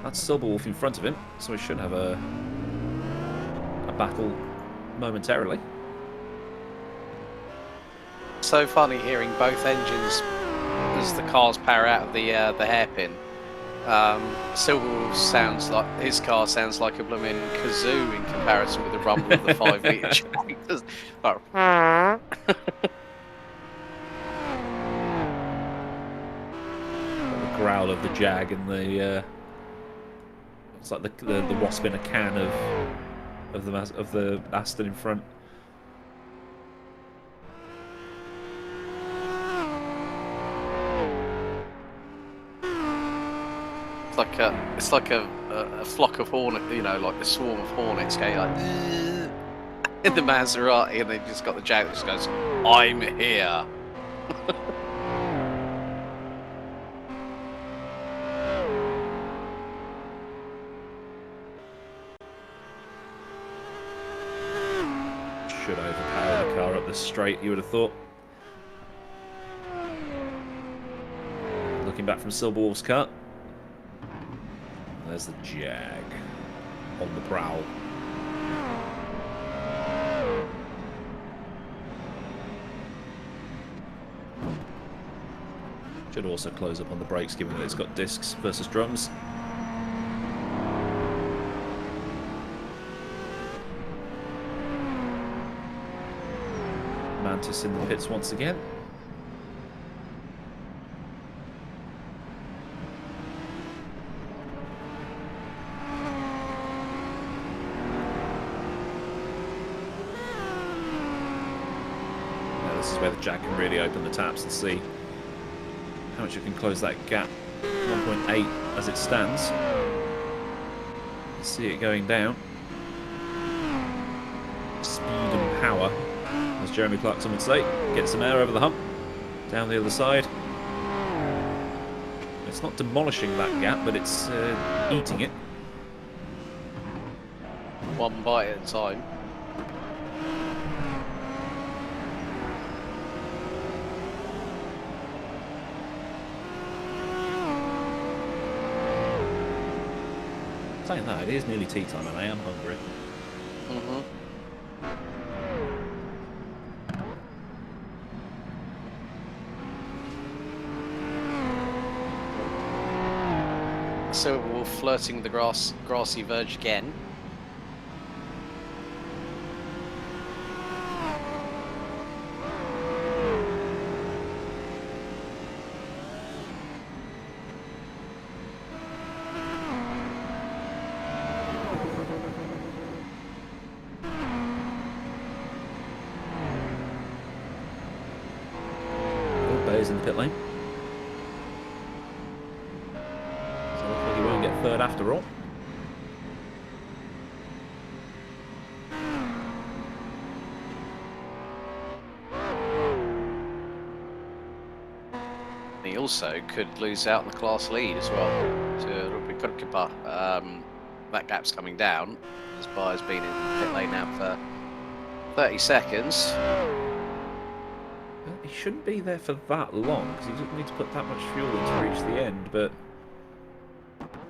That's Silberwolf in front of him, so we should have a battle momentarily. So funny hearing both engines as the cars power out of the hairpin. Silverwolf sounds like his car sounds like a blooming kazoo in comparison with the rumble of the 5 litre tractors. The growl of the Jag and the it's like the wasp in a can of the Aston in front. It's like a flock of hornets, you know, like a swarm of hornets going like in the Maserati, and they've just got the Jag that just goes, "I'm here." Should overpower the car up the straight, you would have thought. Looking back from Silberwolf's car. There's the Jag on the prowl. Should also close up on the brakes, given that it's got discs versus drums. Mantis in the pits once again. This is where the Jag can really open the taps and see how much it can close that gap. 1.8 as it stands. See it going down. Speed and power, as Jeremy Clarkson would say. Get some air over the hump. Down the other side. It's not demolishing that gap, but it's eating it. One bite at a time. Saying that, it is nearly tea time and I am hungry. Mm-hmm. So we're flirting with the grassy verge again. Bayer's in the pit lane. So looks like he won't get third after all. He also could lose out in the class lead as well to Hrrc. That gap's coming down. As Bayer's been in pit lane now for 30 seconds. He shouldn't be there for that long because he doesn't need to put that much fuel in to reach the end, but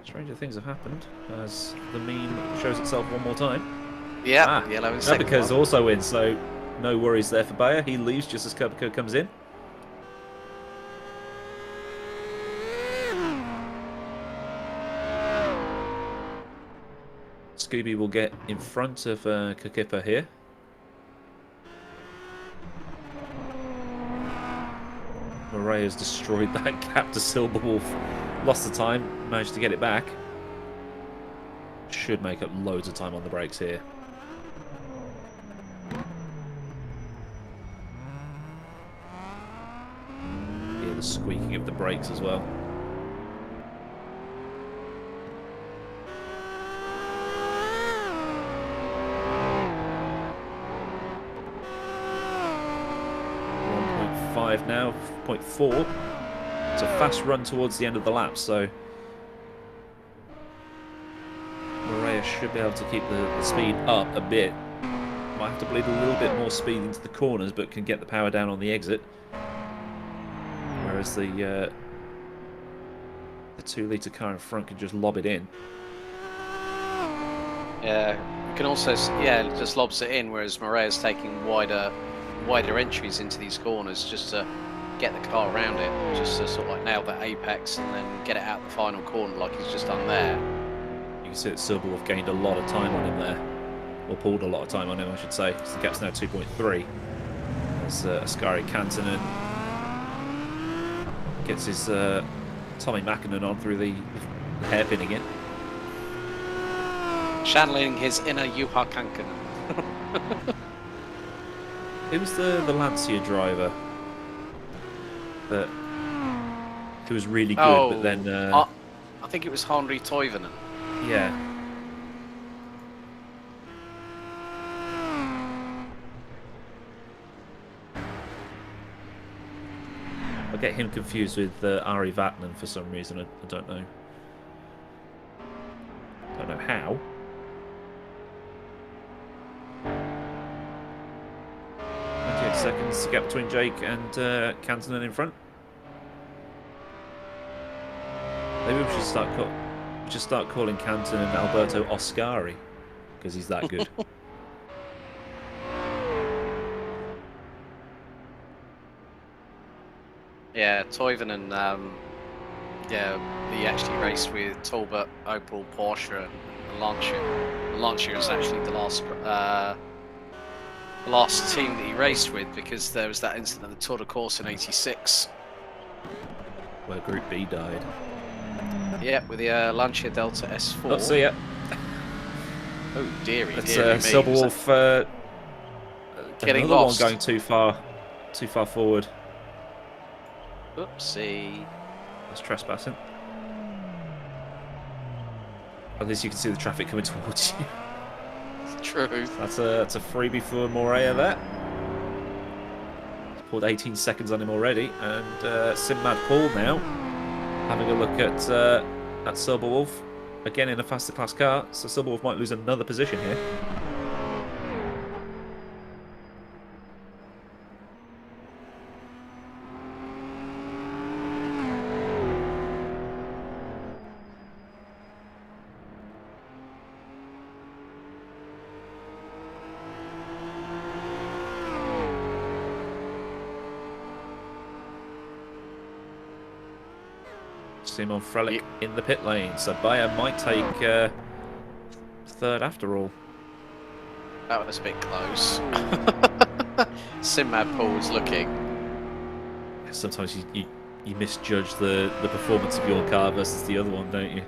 stranger things have happened as the meme shows itself one more time. Yeah, yellow in second. Hrrc also wins, so no worries there for Bayer. He leaves just as Hrrc comes in. Scooby will get in front of Hrrc here. Murray has destroyed that gap to Silverwolf. Lost the time, managed to get it back. Should make up loads of time on the brakes here. Hear the squeaking of the brakes as well. Now, 0.4. It's a fast run towards the end of the lap, so Morea should be able to keep the speed up a bit. Might have to bleed a little bit more speed into the corners, but can get the power down on the exit. Whereas the 2-litre car in front can just lob it in. Yeah, you can also, it just lobs it in, whereas Morea's taking wider entries into these corners just to get the car around it, just to sort of like nail that apex and then get it out the final corner like he's just done there. You can see that Silverwolf gained a lot of time on him there, or pulled a lot of time on him, I should say. So the gap's now 2.3. As Ascari Kantanen gets his Tommy Mackinnon on through the hairpin again. Channeling his inner Juha Kankkunen. Who was the Lancia driver that who was really good, but then I think it was Henri Toivonen. Yeah. I get him confused with Ari Vatnen for some reason. I don't know. Don't know how. 98 seconds to get between Jake and Kantanen in front. Maybe we should start calling Kantanen Alberto Oscari because he's that good. Yeah, Toivonen, he actually raced with Talbot, Opel, Porsche, and Lancia. Lancia is actually the last team that he raced with because there was that incident at the Tour de Corse in '86. Where Group B died. Yeah, with the Lancia Delta S4. Oh, see ya. Oh, dearie, That's dearie me. Silverwolf Getting another lost. one going too far forward. Oopsie. That's trespassing. At least you can see the traffic coming towards you. True. That's a freebie for Morea there. He's pulled 18 seconds on him already, and Simmad Paul now having a look at Silverwolf again in a faster class car. So Silverwolf might lose another position here. Simon Frelick in the pit lane. So Bayer might take third after all. That was a bit close. Simmad Paul's looking. Sometimes you misjudge the performance of your car versus the other one, don't you?